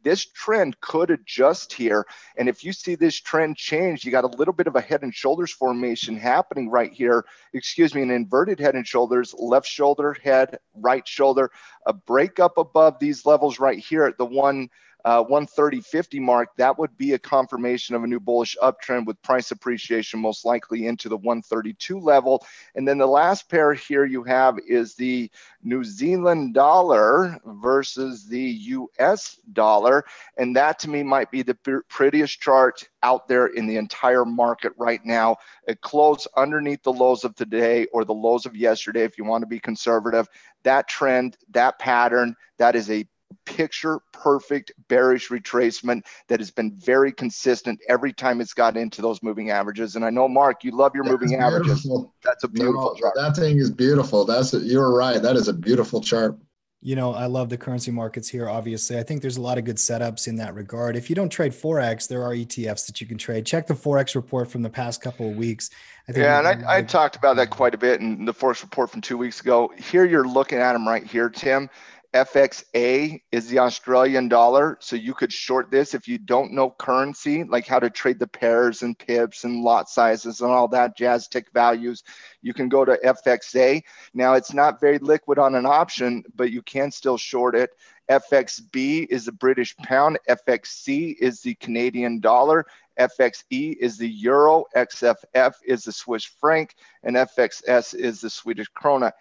This trend could adjust here, and if you see this trend change, you got a little bit of a head and shoulders formation happening right here. An inverted head and shoulders, left shoulder, head, right shoulder, a break up above these levels right here at the 130.50 mark. That would be a confirmation of a new bullish uptrend with price appreciation most likely into the 132 level. And then the last pair here you have is the New Zealand dollar versus the US dollar. And that to me might be the prettiest chart out there in the entire market right now. It closed underneath the lows of today or the lows of yesterday if you want to be conservative. That trend, that pattern, that is a picture perfect bearish retracement that has been very consistent every time it's got into those moving averages. And I know, Mark, you love your moving averages. That's a beautiful chart. That thing is beautiful. You're right. That is a beautiful chart. You know, I love the currency markets here. Obviously, I think there's a lot of good setups in that regard. If you don't trade Forex, there are ETFs that you can trade. Check the Forex report from the past couple of weeks. I talked about that quite a bit in the Forex report from 2 weeks ago. Here you're looking at them right here, Tim. FXA is the Australian dollar. So you could short this if you don't know currency, like how to trade the pairs and pips and lot sizes and all that jazz, tick values. You can go to FXA. Now it's not very liquid on an option, but you can still short it. FXB is the British pound. FXC is the Canadian dollar. FXE is the euro, XFF is the Swiss franc, and FXS is the Swedish krona.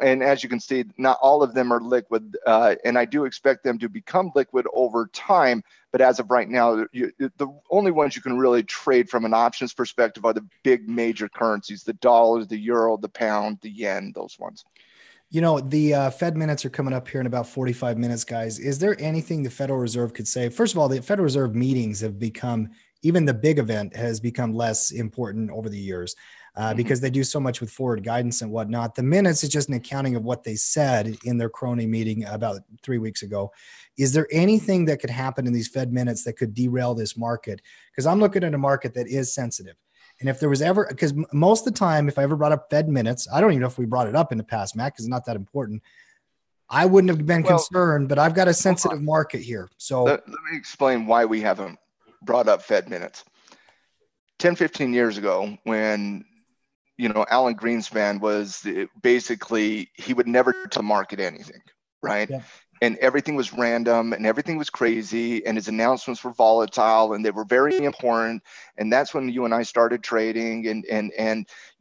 And as you can see, not all of them are liquid, and I do expect them to become liquid over time. But as of right now, the only ones you can really trade from an options perspective are the big major currencies: the dollar, the euro, the pound, the yen, those ones. You know, the Fed minutes are coming up here in about 45 minutes, guys. Is there anything the Federal Reserve could say? First of all, the Federal Reserve meetings have become, even the big event has become less important over the years because they do so much with forward guidance and whatnot. The minutes is just an accounting of what they said in their crony meeting about 3 weeks ago. Is there anything that could happen in these Fed minutes that could derail this market? Because I'm looking at a market that is sensitive. And if there was ever, because most of the time, if I ever brought up Fed minutes, I don't even know if we brought it up in the past, Matt, because it's not that important. I wouldn't have been concerned, but I've got a sensitive market here. So let me explain why we haven't brought up Fed minutes. 10, 15 years ago, when, Alan Greenspan was basically, he would never to market anything, right? Yeah. And everything was random and everything was crazy and his announcements were volatile and they were very important. And that's when you and I started trading and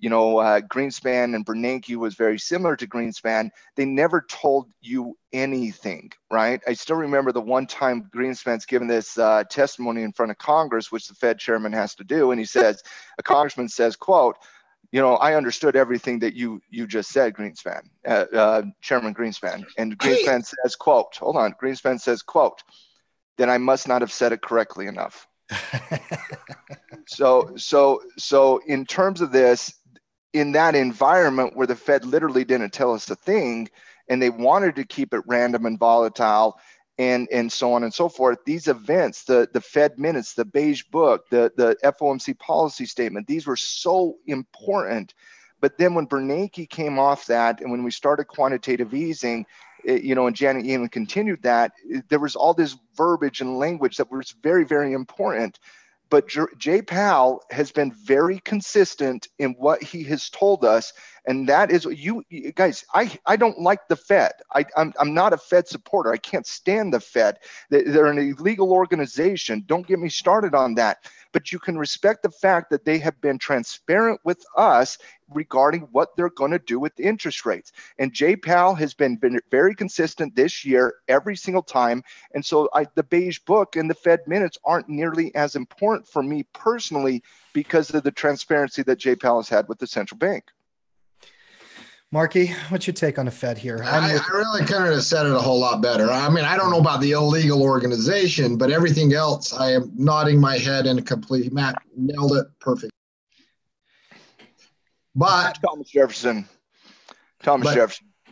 Greenspan and Bernanke was very similar to Greenspan. They never told you anything, right? I still remember the one time Greenspan's given this testimony in front of Congress, which the Fed chairman has to do. And he says, a congressman says, quote, I understood everything that you just said, Greenspan, Chairman Greenspan. And Greenspan says, quote, hold on, Greenspan says, quote, then I must not have said it correctly enough. So in terms of this, in that environment where the Fed literally didn't tell us a thing, and they wanted to keep it random and volatile, and so on and so forth, these events, the Fed minutes, the beige book, the FOMC policy statement, these were so important. But then when Bernanke came off that, and when we started quantitative easing, and Janet Yellen continued that, there was all this verbiage and language that was very, very important. but Jay Powell has been very consistent in what he has told us. And that is, you guys, I don't like the Fed. I'm not a Fed supporter. I can't stand the Fed. They're an illegal organization. Don't get me started on that. But you can respect the fact that they have been transparent with us regarding what they're going to do with the interest rates. And Jay Powell has been very consistent this year, every single time. And so the beige book and the Fed minutes aren't nearly as important for me personally because of the transparency that Jay Powell has had with the central bank. Marky, what's your take on the Fed here? I really couldn't have said it a whole lot better. I mean, I don't know about the illegal organization, but everything else, I am nodding my head in a complete. Matt nailed it perfect. But Thomas Jefferson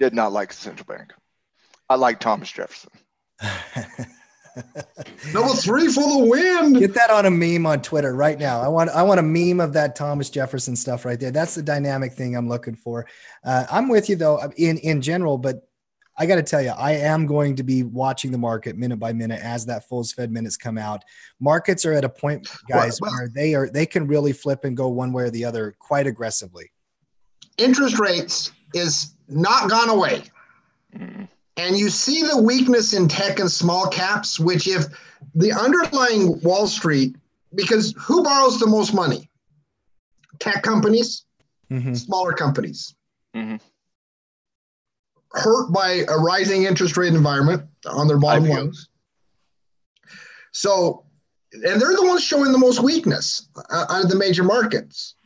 did not like the central bank. I like Thomas Jefferson. Number 3 for the win. Get that on a meme on Twitter right now. I want a meme of that Thomas Jefferson stuff right there. That's the dynamic thing I'm looking for. I'm with you though in general, but I got to tell you, I am going to be watching the market minute by minute as that full Fed minutes come out. Markets are at a point, guys, where they can really flip and go one way or the other quite aggressively. Interest rates is not gone away. And you see the weakness in tech and small caps, which if the underlying Wall Street, because who borrows the most money? Tech companies, smaller companies. Hurt by a rising interest rate environment on their bottom lines. So, and they're the ones showing the most weakness out of the major markets.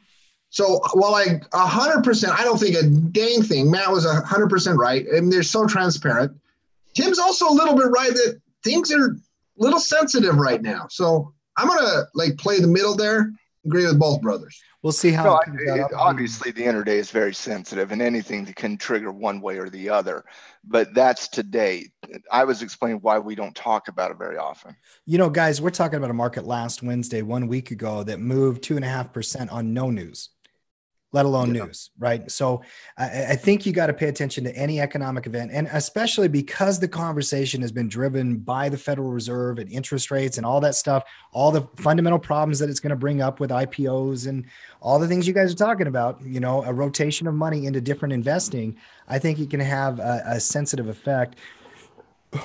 So while 100%, I don't think a dang thing. Matt was 100% right. And they're so transparent. Tim's also a little bit right that things are a little sensitive right now. So I'm going to play the middle there. Agree with both brothers. We'll see how obviously the intraday is very sensitive and anything that can trigger one way or the other. But that's today. I was explaining why we don't talk about it very often. You know, guys, we're talking about a market last Wednesday, 1 week ago, that moved 2.5% on no news, let alone news, right? So I think you got to pay attention to any economic event, and especially because the conversation has been driven by the Federal Reserve and interest rates and all that stuff, all the fundamental problems that it's going to bring up with IPOs and all the things you guys are talking about, you know, a rotation of money into different investing. I think it can have a sensitive effect.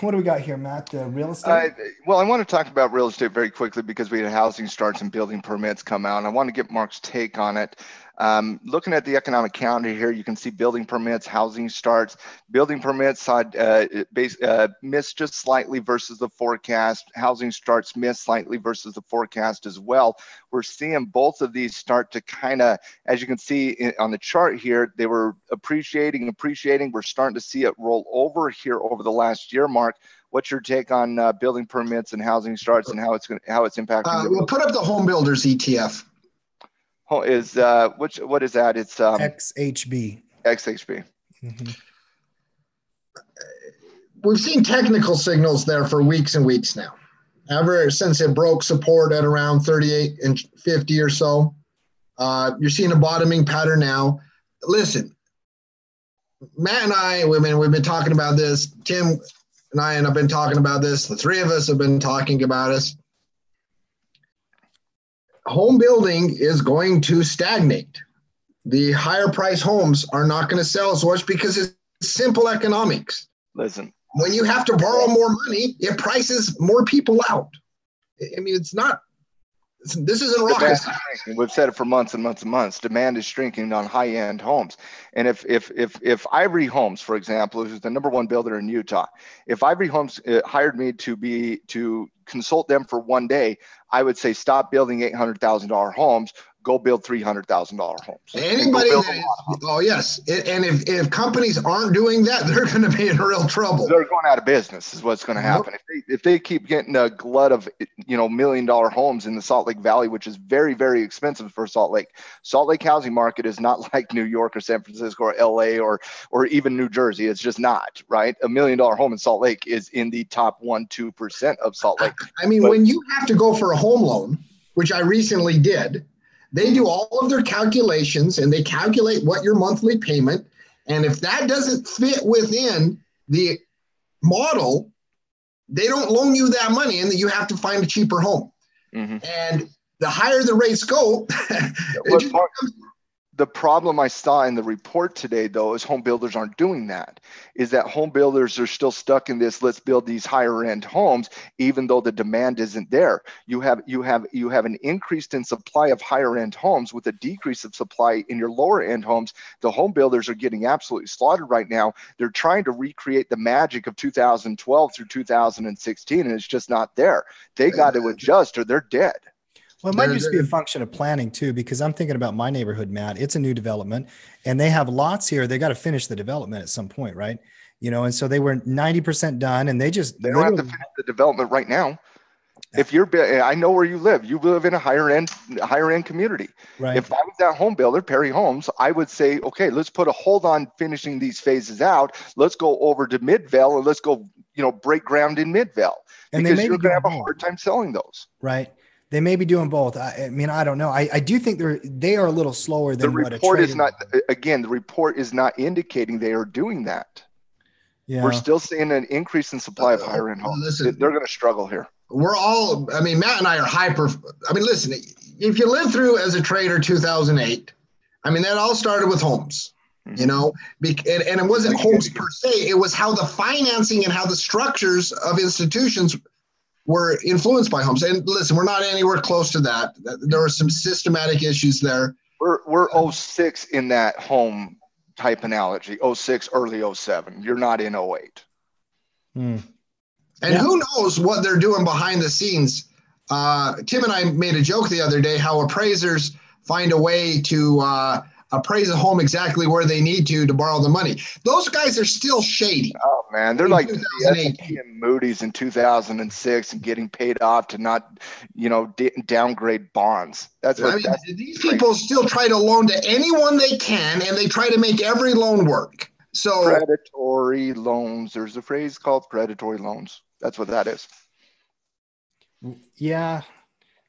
What do we got here, Matt? Real estate? Well, I want to talk about real estate very quickly because we had housing starts and building permits come out. And I want to get Mark's take on it. Looking at the economic calendar here, you can see building permits, housing starts. Building permits missed just slightly versus the forecast. Housing starts missed slightly versus the forecast as well. We're seeing both of these start to kind of, as you can see on the chart here, they were appreciating. We're starting to see it roll over here over the last year, Mark. What's your take on building permits and housing starts and how it's impacting? We'll put up the home builders ETF. What is that? It's XHB. XHB. We've seen technical signals there for weeks and weeks now. Ever since it broke support at around 38 and 50 or so, you're seeing a bottoming pattern now. Listen, Matt and I, we've been talking about this. Tim and I have been talking about this. The three of us have been talking about this. Home building is going to stagnate. The higher price homes are not going to sell as much because it's simple economics. Listen, when you have to borrow more money, it prices more people out. I mean, this isn't rocket science. We've said it for months and months and months. Demand is shrinking on high-end homes. And if Ivory Homes, for example, who's the number one builder in Utah, if Ivory Homes hired me to consult them for one day, I would say stop building $800,000 homes. Go build $300,000 homes. Anybody yes. And if companies aren't doing that, they're going to be in real trouble. They're going out of business is what's going to happen. If they keep getting a glut of, $1 million homes in the Salt Lake Valley, which is very, very expensive for Salt Lake. Salt Lake housing market is not like New York or San Francisco or LA or even New Jersey. It's just not, right? $1 million home in Salt Lake is in the top 1-2% of Salt Lake. I mean, when you have to go for a home loan, which I recently did, they do all of their calculations and they calculate what your monthly payment. And if that doesn't fit within the model, they don't loan you that money and that you have to find a cheaper home. And the higher the rates go, the problem I saw in the report today, though, is home builders aren't doing that. Is that home builders are still stuck in this, let's build these higher end homes, even though the demand isn't there. You have an increase in supply of higher end homes with a decrease of supply in your lower end homes. The home builders are getting absolutely slaughtered right now. They're trying to recreate the magic of 2012 through 2016, and it's just not there. They got to adjust or they're dead. Well, it might just be a function of planning too, because I'm thinking about my neighborhood, Matt. It's a new development and they have lots here. They got to finish the development at some point, right? You know, and so they were 90% done and they don't have to finish the development right now. If I know where you live. You live in a higher end community. Right. If I was that home builder, Perry Homes, I would say, okay, let's put a hold on finishing these phases out. Let's go over to Midvale and let's go, break ground in Midvale, because you're going to have a hard time selling those. Right. They may be doing both. I mean, I don't know. I do think they are a little slower than the report is not. Again, the report is not indicating they are doing that. Yeah. We're still seeing an increase in supply of higher end homes. Listen, they're going to struggle here. Matt and I are listen, if you lived through as a trader 2008, that all started with homes, and it wasn't homes per se. It was how the financing and how the structures of institutions were influenced by homes. And listen, we're not anywhere close to that. There were some systematic issues there. We're 06 in that home type analogy, 06, early 07. You're not in 08. And who knows what they're doing behind the scenes. Tim and I made a joke the other day how appraisers find a way to appraise a home exactly where they need to borrow the money. Those guys are still shady. Oh man, they're like the S&P and Moody's in 2006 and getting paid off to not, downgrade bonds. These people still try to loan to anyone they can, and they try to make every loan work. So predatory loans. There's a phrase called predatory loans. That's what that is. Yeah.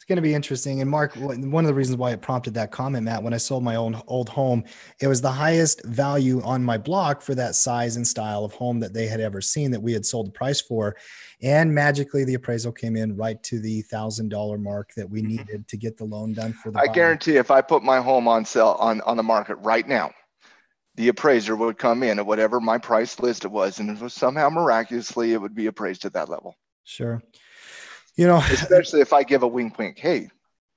Going to be interesting. And Mark, one of the reasons why it prompted that comment, Matt, when I sold my own old home, it was the highest value on my block for that size and style of home that they had ever seen, that we had sold the price for. And magically the appraisal came in right to the $1,000 mark that we needed to get the loan done for the buyer. I guarantee if I put my home on sale on the market right now, the appraiser would come in at whatever my price listed was, and if somehow miraculously it would be appraised at that level. Sure. Especially if I give a wink, wink. Hey,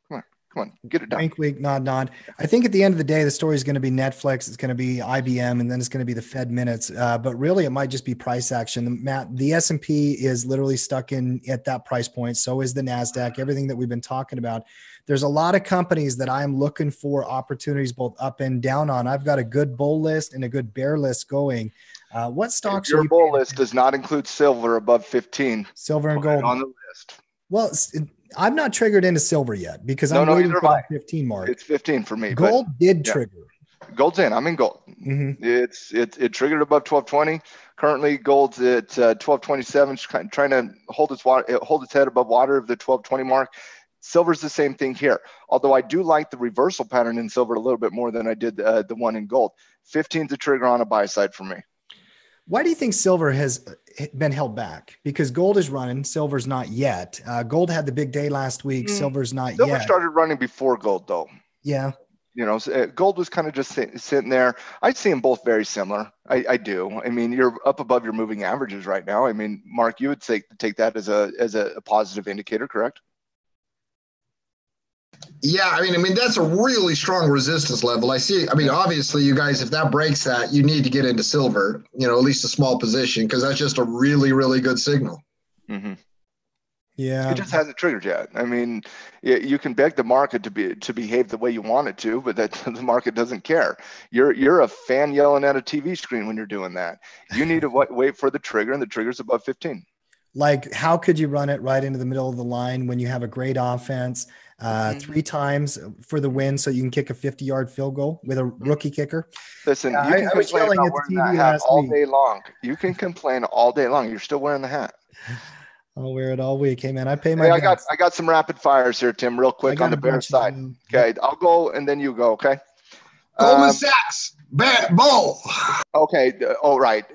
come on, get it done. Wink, wink, nod, nod. I think at the end of the day, the story is going to be Netflix. It's going to be IBM, and then it's going to be the Fed minutes. But really, it might just be price action. Matt, the S&P is literally stuck at that price point. So is the NASDAQ. Everything that we've been talking about. There's a lot of companies that I'm looking for opportunities both up and down on. I've got a good bull list and a good bear list going. What stocks? Your bull list does not include silver above 15. Silver and gold on the list. Well, I'm not triggered into silver yet because I'm waiting for that 15 mark. It's 15 for me. Gold did trigger. Gold's in. I'm in gold. Mm-hmm. It triggered above 1220. Currently, gold's at 1227. Trying to hold its head above water of the 1220 mark. Silver's the same thing here. Although I do like the reversal pattern in silver a little bit more than I did the one in gold. 15's a trigger on a buy side for me. Why do you think silver has been held back? Because gold is running, silver's not yet. Gold had the big day last week. Silver's not yet. Silver started running before gold, though. Yeah. Gold was kind of just sitting there. I see them both very similar. I do. You're up above your moving averages right now. Mark, you would take that as a positive indicator, correct? Yeah, that's a really strong resistance level. I see. Obviously, you guys, if that breaks that, you need to get into silver, at least a small position, because that's just a really, really good signal. Mm-hmm. Yeah. It just hasn't triggered yet. You can beg the market to behave the way you want it to, but that the market doesn't care. You're a fan yelling at a TV screen when you're doing that. You need to wait for the trigger, and the trigger's above 15. Like, how could you run it right into the middle of the line when you have a great offense? 3 times for the win, so you can kick a 50-yard field goal with a rookie kicker. Listen, you can complain about wearing that hat all day long. You can complain all day long. You're still wearing the hat. I'll wear it all week. Hey man, I pay my. I got some rapid fires here, Tim. Real quick on the bear side. Okay, I'll go and then you go. Okay. Goldman Sachs, bet bull. Okay. All right.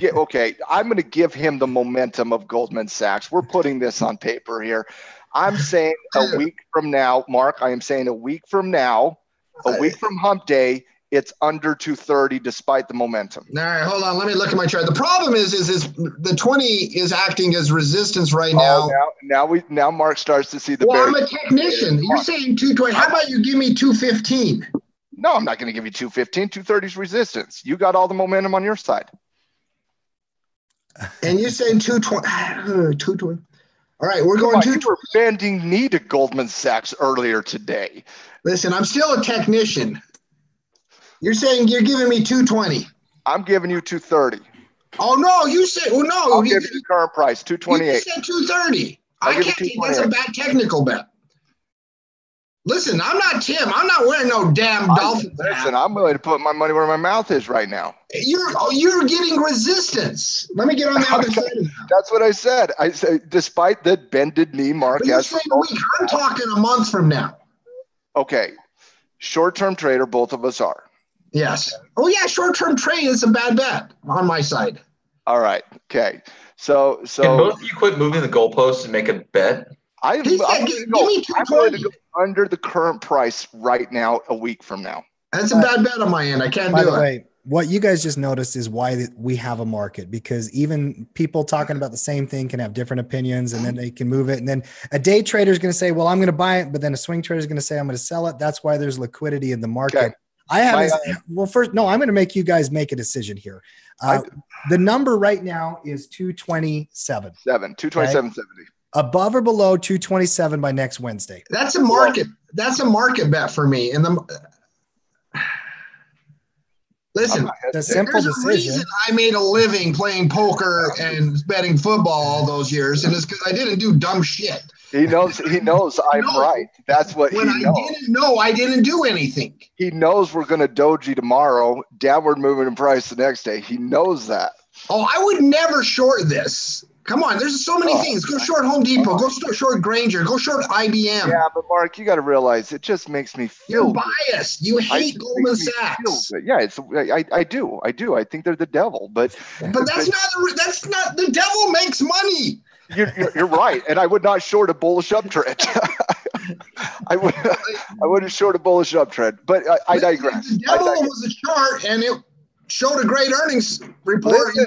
Okay. I'm going to give him the momentum of Goldman Sachs. We're putting this on paper here. I'm saying a week from now, Mark, I am saying a week from now, a week from hump day, it's under 230 despite the momentum. All right, hold on. Let me look at my chart. The problem is the 20 is acting as resistance right now. Now Mark starts to see the. Well, I'm a technician. You're saying 220. How about you give me 215? No, I'm not going to give you 215. 230 is resistance. You got all the momentum on your side. And you're saying 220. 220. All right, we're going to. You were bending knee to Goldman Sachs earlier today. Listen, I'm still a technician. You're saying you're giving me 220. I'm giving you 230. Oh no, you said no. I'll give you the current price, 228. You said 230. I can't. That's a bad technical bet. Listen, I'm not Tim. I'm not wearing no damn Dolphins hat. Listen, I'm willing to put my money where my mouth is right now. You're getting resistance. Let me get on the other side of that. That's what I said. I said, despite the bended knee, Mark. But you're saying a week. I'm talking a month from now. Okay, short-term trader, both of us are. Yes. Oh yeah, short-term trade is a bad bet on my side. All right. Okay. So can both of you quit moving the goalposts and make a bet? I'm willing to go under the current price right now, a week from now. That's a bad bet on my end. I can't do it. By the way, what you guys just noticed is why we have a market, because even people talking about the same thing can have different opinions, and then they can move it. And then a day trader is going to say, well, I'm going to buy it. But then a swing trader is going to say, I'm going to sell it. That's why there's liquidity in the market. Okay. I'm going to make you guys make a decision here. The number right now is 227. 227.70. Above or below 227 by next Wednesday. That's a market. That's a market bet for me. And listen, the simple decision. Reason I made a living playing poker and betting football all those years, and it's because I didn't do dumb shit. He knows I'm right. That's what he knows. When I didn't know, I didn't do anything. He knows we're going to doji tomorrow, downward movement in price the next day. He knows that. Oh, I would never short this. Come on, there's so many things. Go short Home Depot. Go short Grainger. Go short IBM. Yeah, but Mark, you got to realize it just makes me feel. You're biased. You hate Goldman Sachs. Yeah, I do. I think they're the devil, but that's not the devil makes money. You're right, and I would not short a bullish uptrend. I wouldn't short a bullish uptrend, but I digress. The devil was a chart, and it showed a great earnings report. Listen,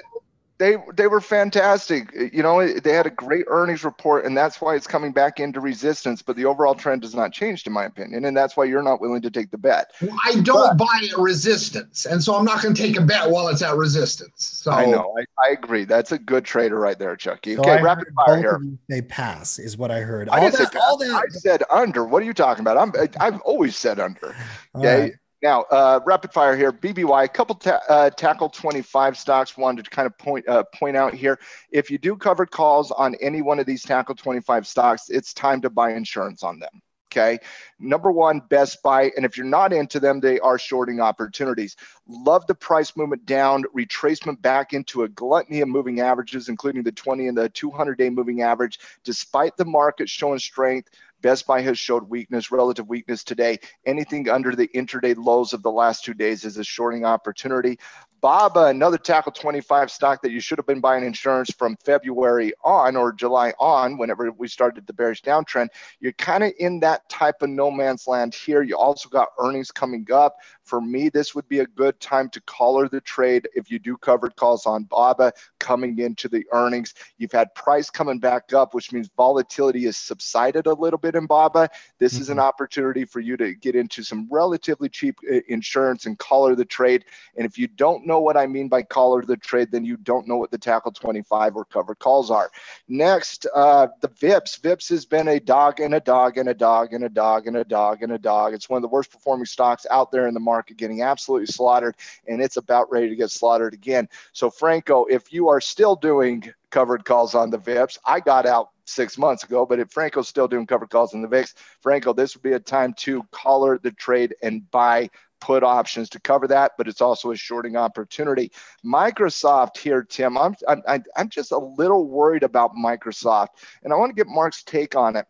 they were fantastic. You know, they had a great earnings report, and that's why it's coming back into resistance. But the overall trend does not change, in my opinion, and that's why you're not willing to take the bet. Well, I don't buy at resistance, and so I'm not going to take a bet while it's at resistance. So I know, I agree. That's a good trader right there, Chucky. So okay, rapid fire here. They pass is what I heard. I said under. What are you talking about? I've always said under. Okay. Right. Now, rapid fire here, BBY, a couple tackle 25 stocks wanted to kind of point out here. If you do covered calls on any one of these tackle 25 stocks, it's time to buy insurance on them. Okay. Number one, Best Buy. And if you're not into them, they are shorting opportunities. Love the price movement down, retracement back into a gluttony of moving averages, including the 20 and the 200-day moving average. Despite the market showing strength, Best Buy has showed weakness, relative weakness today. Anything under the intraday lows of the last 2 days is a shorting opportunity. BABA, another tackle 25 stock that you should have been buying insurance from February on or July on, whenever we started the bearish downtrend. You're kind of in that type of no man's land here. You also got earnings coming up. For me, this would be a good time to collar the trade if you do covered calls on BABA coming into the earnings. You've had price coming back up, which means volatility has subsided a little bit in BABA. This is an opportunity for you to get into some relatively cheap insurance and collar the trade. And if you don't know what I mean by collar the trade, then you don't know what the tackle 25 or covered calls are. Next, the VIPS. VIPS has been a dog and a dog and a dog and a dog and a dog and a dog. It's one of the worst performing stocks out there in the market, getting absolutely slaughtered, and it's about ready to get slaughtered again. So Franco, if you are still doing covered calls on the VIPs, I got out 6 months ago, but if Franco's still doing covered calls on the VIX, Franco, this would be a time to collar the trade and buy put options to cover that, but it's also a shorting opportunity. Microsoft here, Tim, I'm just a little worried about Microsoft, and I want to get Mark's take on it,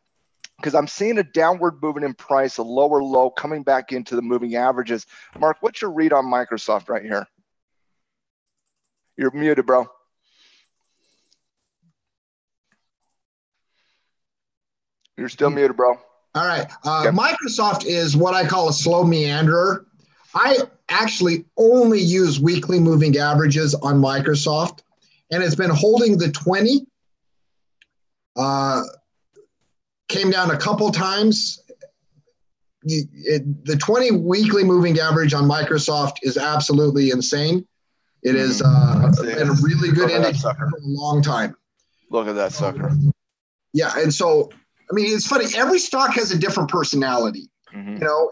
because I'm seeing a downward movement in price, a lower low coming back into the moving averages. Mark, what's your read on Microsoft right here? You're muted, bro. You're still muted, bro. All right. Microsoft is what I call a slow meanderer. I actually only use weekly moving averages on Microsoft, and it's been holding the 20. Came down a couple times. The 20 weekly moving average on Microsoft is absolutely insane. It is been a really good indicator for a long time. Look at that sucker. Yeah, and so I mean, it's funny. Every stock has a different personality, you know.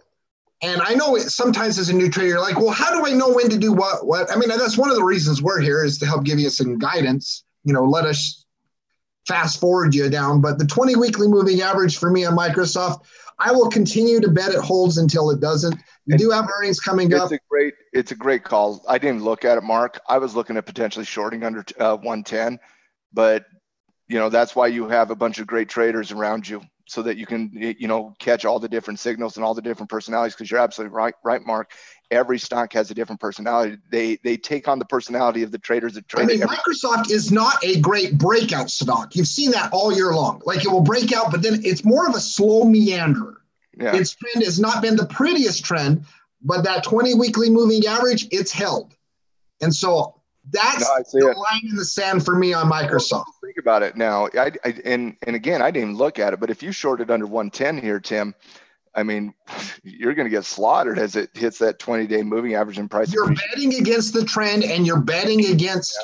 And I know sometimes as a new trader, you're like, well, how do I know when to do what? I mean, that's one of the reasons we're here is to help give you some guidance. You know, let us fast forward you down. But the 20 weekly moving average for me on Microsoft, I will continue to bet it holds until it doesn't. You do have earnings coming up. It's a great call. I didn't look at it, Mark. I was looking at potentially shorting under 110, but you know, that's why you have a bunch of great traders around you so that you can, you know, catch all the different signals and all the different personalities. Because you're absolutely right, Mark. Every stock has a different personality. They take on the personality of the traders that trade. I mean, Microsoft is not a great breakout stock. You've seen that all year long. Like it will break out, but then it's more of a slow meander. Yeah. Its trend has not been the prettiest trend, but that 20 weekly moving average, it's held. And so that's the line in the sand for me on Microsoft. Well, think about it now. And again, I didn't even look at it, but if you shorted under 110 here, Tim, I mean, you're going to get slaughtered as it hits that 20-day moving average in price. You're betting against the trend, and you're betting against,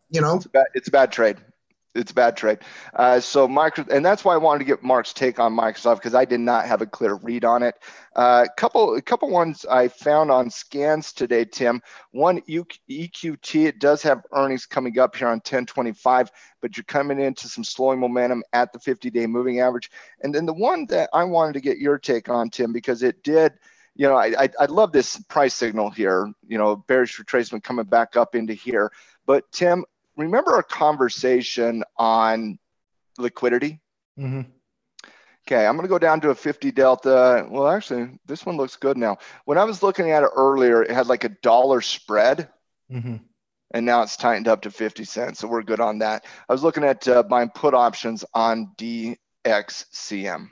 you know. It's a bad trade. It's a bad trade. And that's why I wanted to get Mark's take on Microsoft, because I did not have a clear read on it. A couple ones I found on scans today, Tim. One, EQT, it does have earnings coming up here on 10/25, but you're coming into some slowing momentum at the 50-day moving average. And then the one that I wanted to get your take on, Tim, because it did, you know, I love this price signal here, you know, bearish retracement coming back up into here. But Tim, remember our conversation on liquidity? Okay, I'm going to go down to a 50 delta. Well, actually, this one looks good now. When I was looking at it earlier, it had like $1 spread, and now it's tightened up to 50 cents. So we're good on that. I was looking at buying put options on DXCM.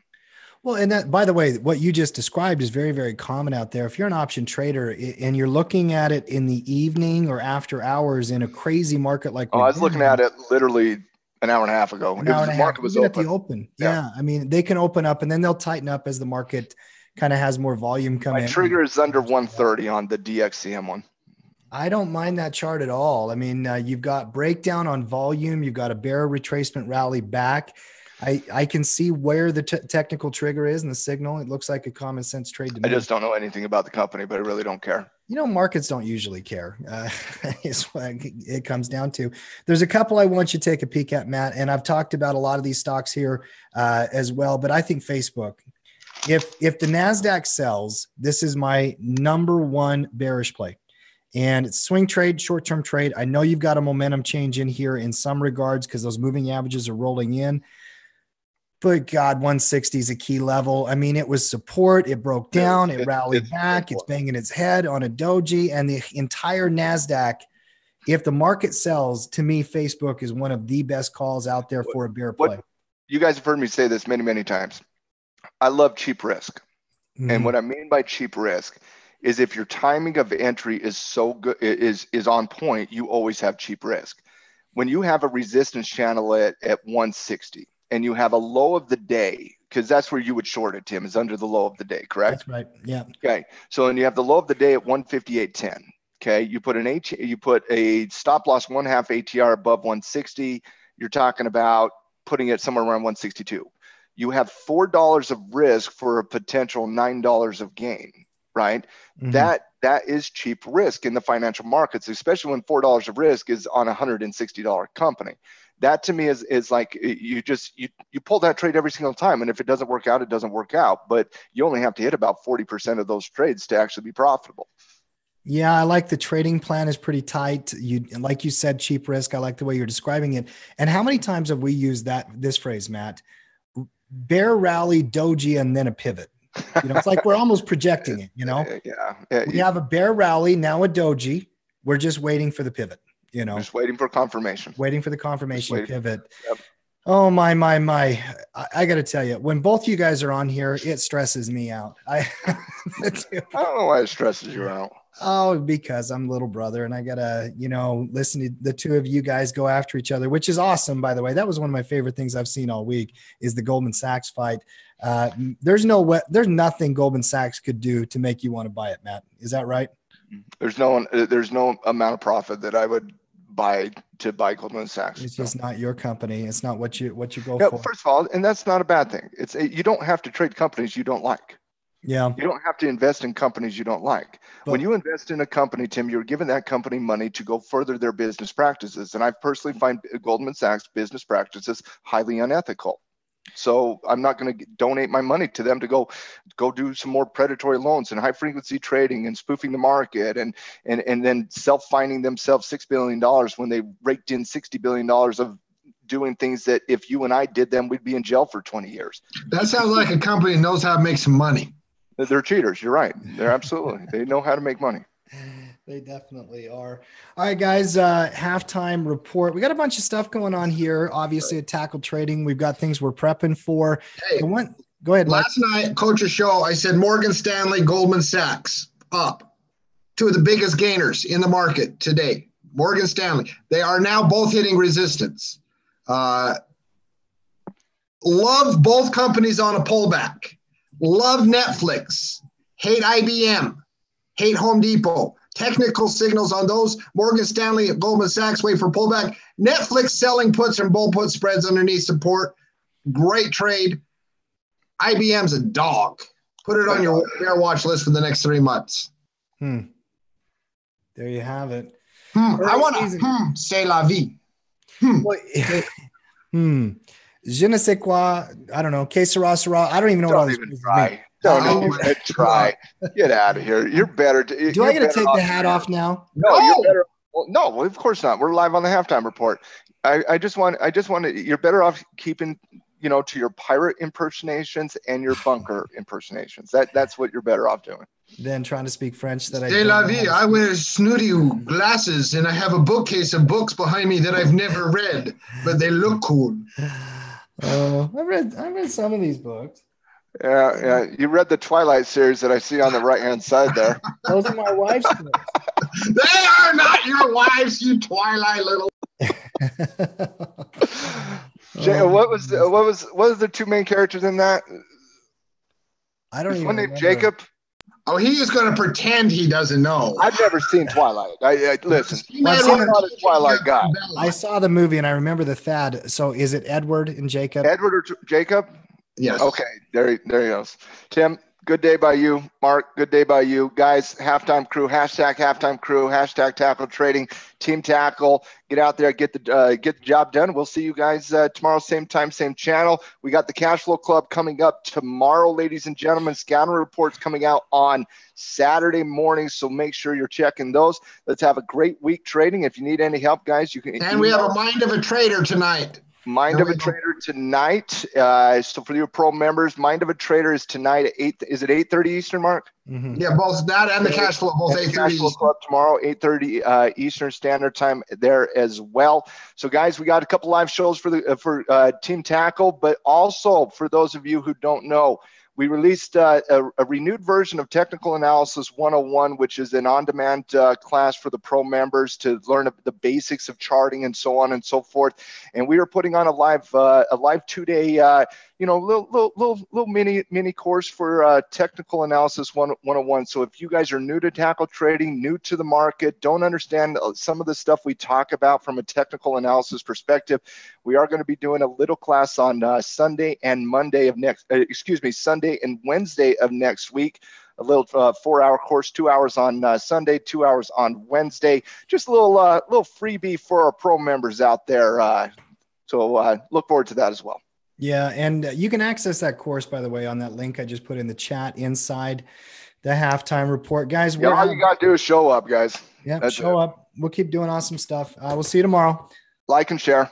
Well, and that, by the way, what you just described is very, very common out there. If you're an option trader and you're looking at it in the evening or after hours in a crazy market like, I was looking at it literally an hour and a half ago. The market was open. At the open. Yeah. I mean, they can open up and then they'll tighten up as the market kind of has more volume coming in. My trigger is under 130 on the DXCM one. I don't mind that chart at all. I mean, you've got breakdown on volume. You've got a bear retracement rally back. I can see where the technical trigger is and the signal. It looks like a common sense trade to me. I just don't know anything about the company, but I really don't care. You know, markets don't usually care. Is what it comes down to. There's a couple I want you to take a peek at, Matt, and I've talked about a lot of these stocks here as well, but I think Facebook, if the NASDAQ sells, this is my number one bearish play. And it's swing trade, short-term trade. I know you've got a momentum change in here in some regards because those moving averages are rolling in. But God, 160 is a key level. I mean, it was support. It broke down. It rallied back. It's banging its head on a doji. And the entire NASDAQ, if the market sells, to me, Facebook is one of the best calls out there for a bear play. You guys have heard me say this many, many times. I love cheap risk. And what I mean by cheap risk is if your timing of entry is so good, is on point, you always have cheap risk. When you have a resistance channel at 160, and you have a low of the day, because that's where you would short it, Tim, is under the low of the day, correct? That's right. Yeah. Okay. So when you have the low of the day at 158.10, okay, you put a stop loss 1/2 ATR above 160. You're talking about putting it somewhere around 162. You have $4 of risk for a potential $9 of gain, right? That is cheap risk in the financial markets, especially when $4 of risk is on a $160 company. That to me is like you pull that trade every single time. And if it doesn't work out, it doesn't work out. But you only have to hit about 40% of those trades to actually be profitable. Yeah, I like the trading plan is pretty tight. Like you said, cheap risk. I like the way you're describing it. And how many times have we used this phrase, Matt? Bear rally, doji, and then a pivot. You know, it's like we're almost projecting it, you know? Yeah. We have a bear rally, now a doji. We're just waiting for the pivot. You know, just waiting for confirmation. Waiting for the confirmation pivot. Yep. Oh, my. I got to tell you, when both you guys are on here, it stresses me out. I don't know why it stresses you out. Oh, because I'm little brother and I got to, listen to the two of you guys go after each other, which is awesome, by the way. That was one of my favorite things I've seen all week is the Goldman Sachs fight. There's nothing Goldman Sachs could do to make you want to buy it, Matt. Is that right? There's no amount of profit that I would buy Goldman Sachs. It's just not your company. It's not what you go for. First of all, and that's not a bad thing. You don't have to trade companies you don't like. Yeah. You don't have to invest in companies you don't like. But when you invest in a company, Tim, you're giving that company money to go further their business practices. And I personally find Goldman Sachs business practices highly unethical. So I'm not going to donate my money to them to go do some more predatory loans and high frequency trading and spoofing the market and then self-finding themselves $6 billion when they raked in $60 billion of doing things that if you and I did them, we'd be in jail for 20 years. That sounds like a company that knows how to make some money. They're cheaters. You're right. They're absolutely. They know how to make money. They definitely are. All right, guys, halftime report. We got a bunch of stuff going on here. Obviously, a tackle trading. We've got things we're prepping for. Hey, go ahead, Mike. Last night, Coach's show, I said Morgan Stanley, Goldman Sachs up. Two of the biggest gainers in the market today. Morgan Stanley. They are now both hitting resistance. Love both companies on a pullback. Love Netflix. Hate IBM. Hate Home Depot. Technical signals on those. Morgan Stanley and Goldman Sachs wait for pullback. Netflix selling puts and bull put spreads underneath support. Great trade. IBM's a dog. Put it on your bear watch list for the next 3 months. There you have it. I want to c'est la vie. Je ne sais quoi. I don't know. Que sera, sera. I don't even know what all these mean. Don't even try. Get out of here. You're better. Do I got to take the hat off now? No, you're better. Well, no, of course not. We're live on the halftime report. I just want to, you're better off keeping, to your pirate impersonations and your bunker impersonations. That's what you're better off doing. Than trying to speak French that C'est la vie. I wear snooty glasses and I have a bookcase of books behind me that I've never read, but they look cool. Oh, I read some of these books. Yeah. You read the Twilight series that I see on the right-hand side there. Those are my wife's books. They are not your wives, you Twilight little. What was the two main characters in that? I don't even one named remember. Jacob. Oh, he is going to pretend he doesn't know. I've never seen Twilight. Listen. I'm not a Twilight guy. I saw the movie and I remember the Thad. So is it Edward and Jacob? Edward or Jacob? Yes. Okay. There he goes. Tim, good day by you. Mark, good day by you. Guys, halftime crew, #halftime crew, #tackle trading, team tackle. Get out there, get the job done. We'll see you guys tomorrow, same time, same channel. We got the Cash Flow Club coming up tomorrow, ladies and gentlemen. Scatter reports coming out on Saturday morning, so make sure you're checking those. Let's have a great week trading. If you need any help, guys, you can. And we have a Mind of a Trader tonight. Mind of a Trader tonight. So for your pro members, Mind of a Trader is tonight at 8. Is it 8:30 Eastern, Mark? Mm-hmm. Yeah, both that and the Cash Flow, both 8:30 Cash Flow Club tomorrow, 8:30 Eastern Standard Time there as well. So guys, we got a couple live shows for Team Tackle, but also for those of you who don't know, we released a renewed version of Technical Analysis 101, which is an on-demand class for the pro members to learn the basics of charting and so on and so forth. And we are putting on a live 2-day, little mini course for Technical Analysis 101. So if you guys are new to tackle trading, new to the market, don't understand some of the stuff we talk about from a technical analysis perspective, we are going to be doing a little class on Sunday and Wednesday of next week. A little 4-hour course, 2 hours on Sunday, 2 hours on Wednesday. Just a little freebie for our pro members out there. So look forward to that as well. Yeah, and you can access that course, by the way, on that link I just put in the chat inside the halftime report. Guys, all you got to do is show up, guys. Yeah, show up. We'll keep doing awesome stuff. We'll see you tomorrow. Like and share.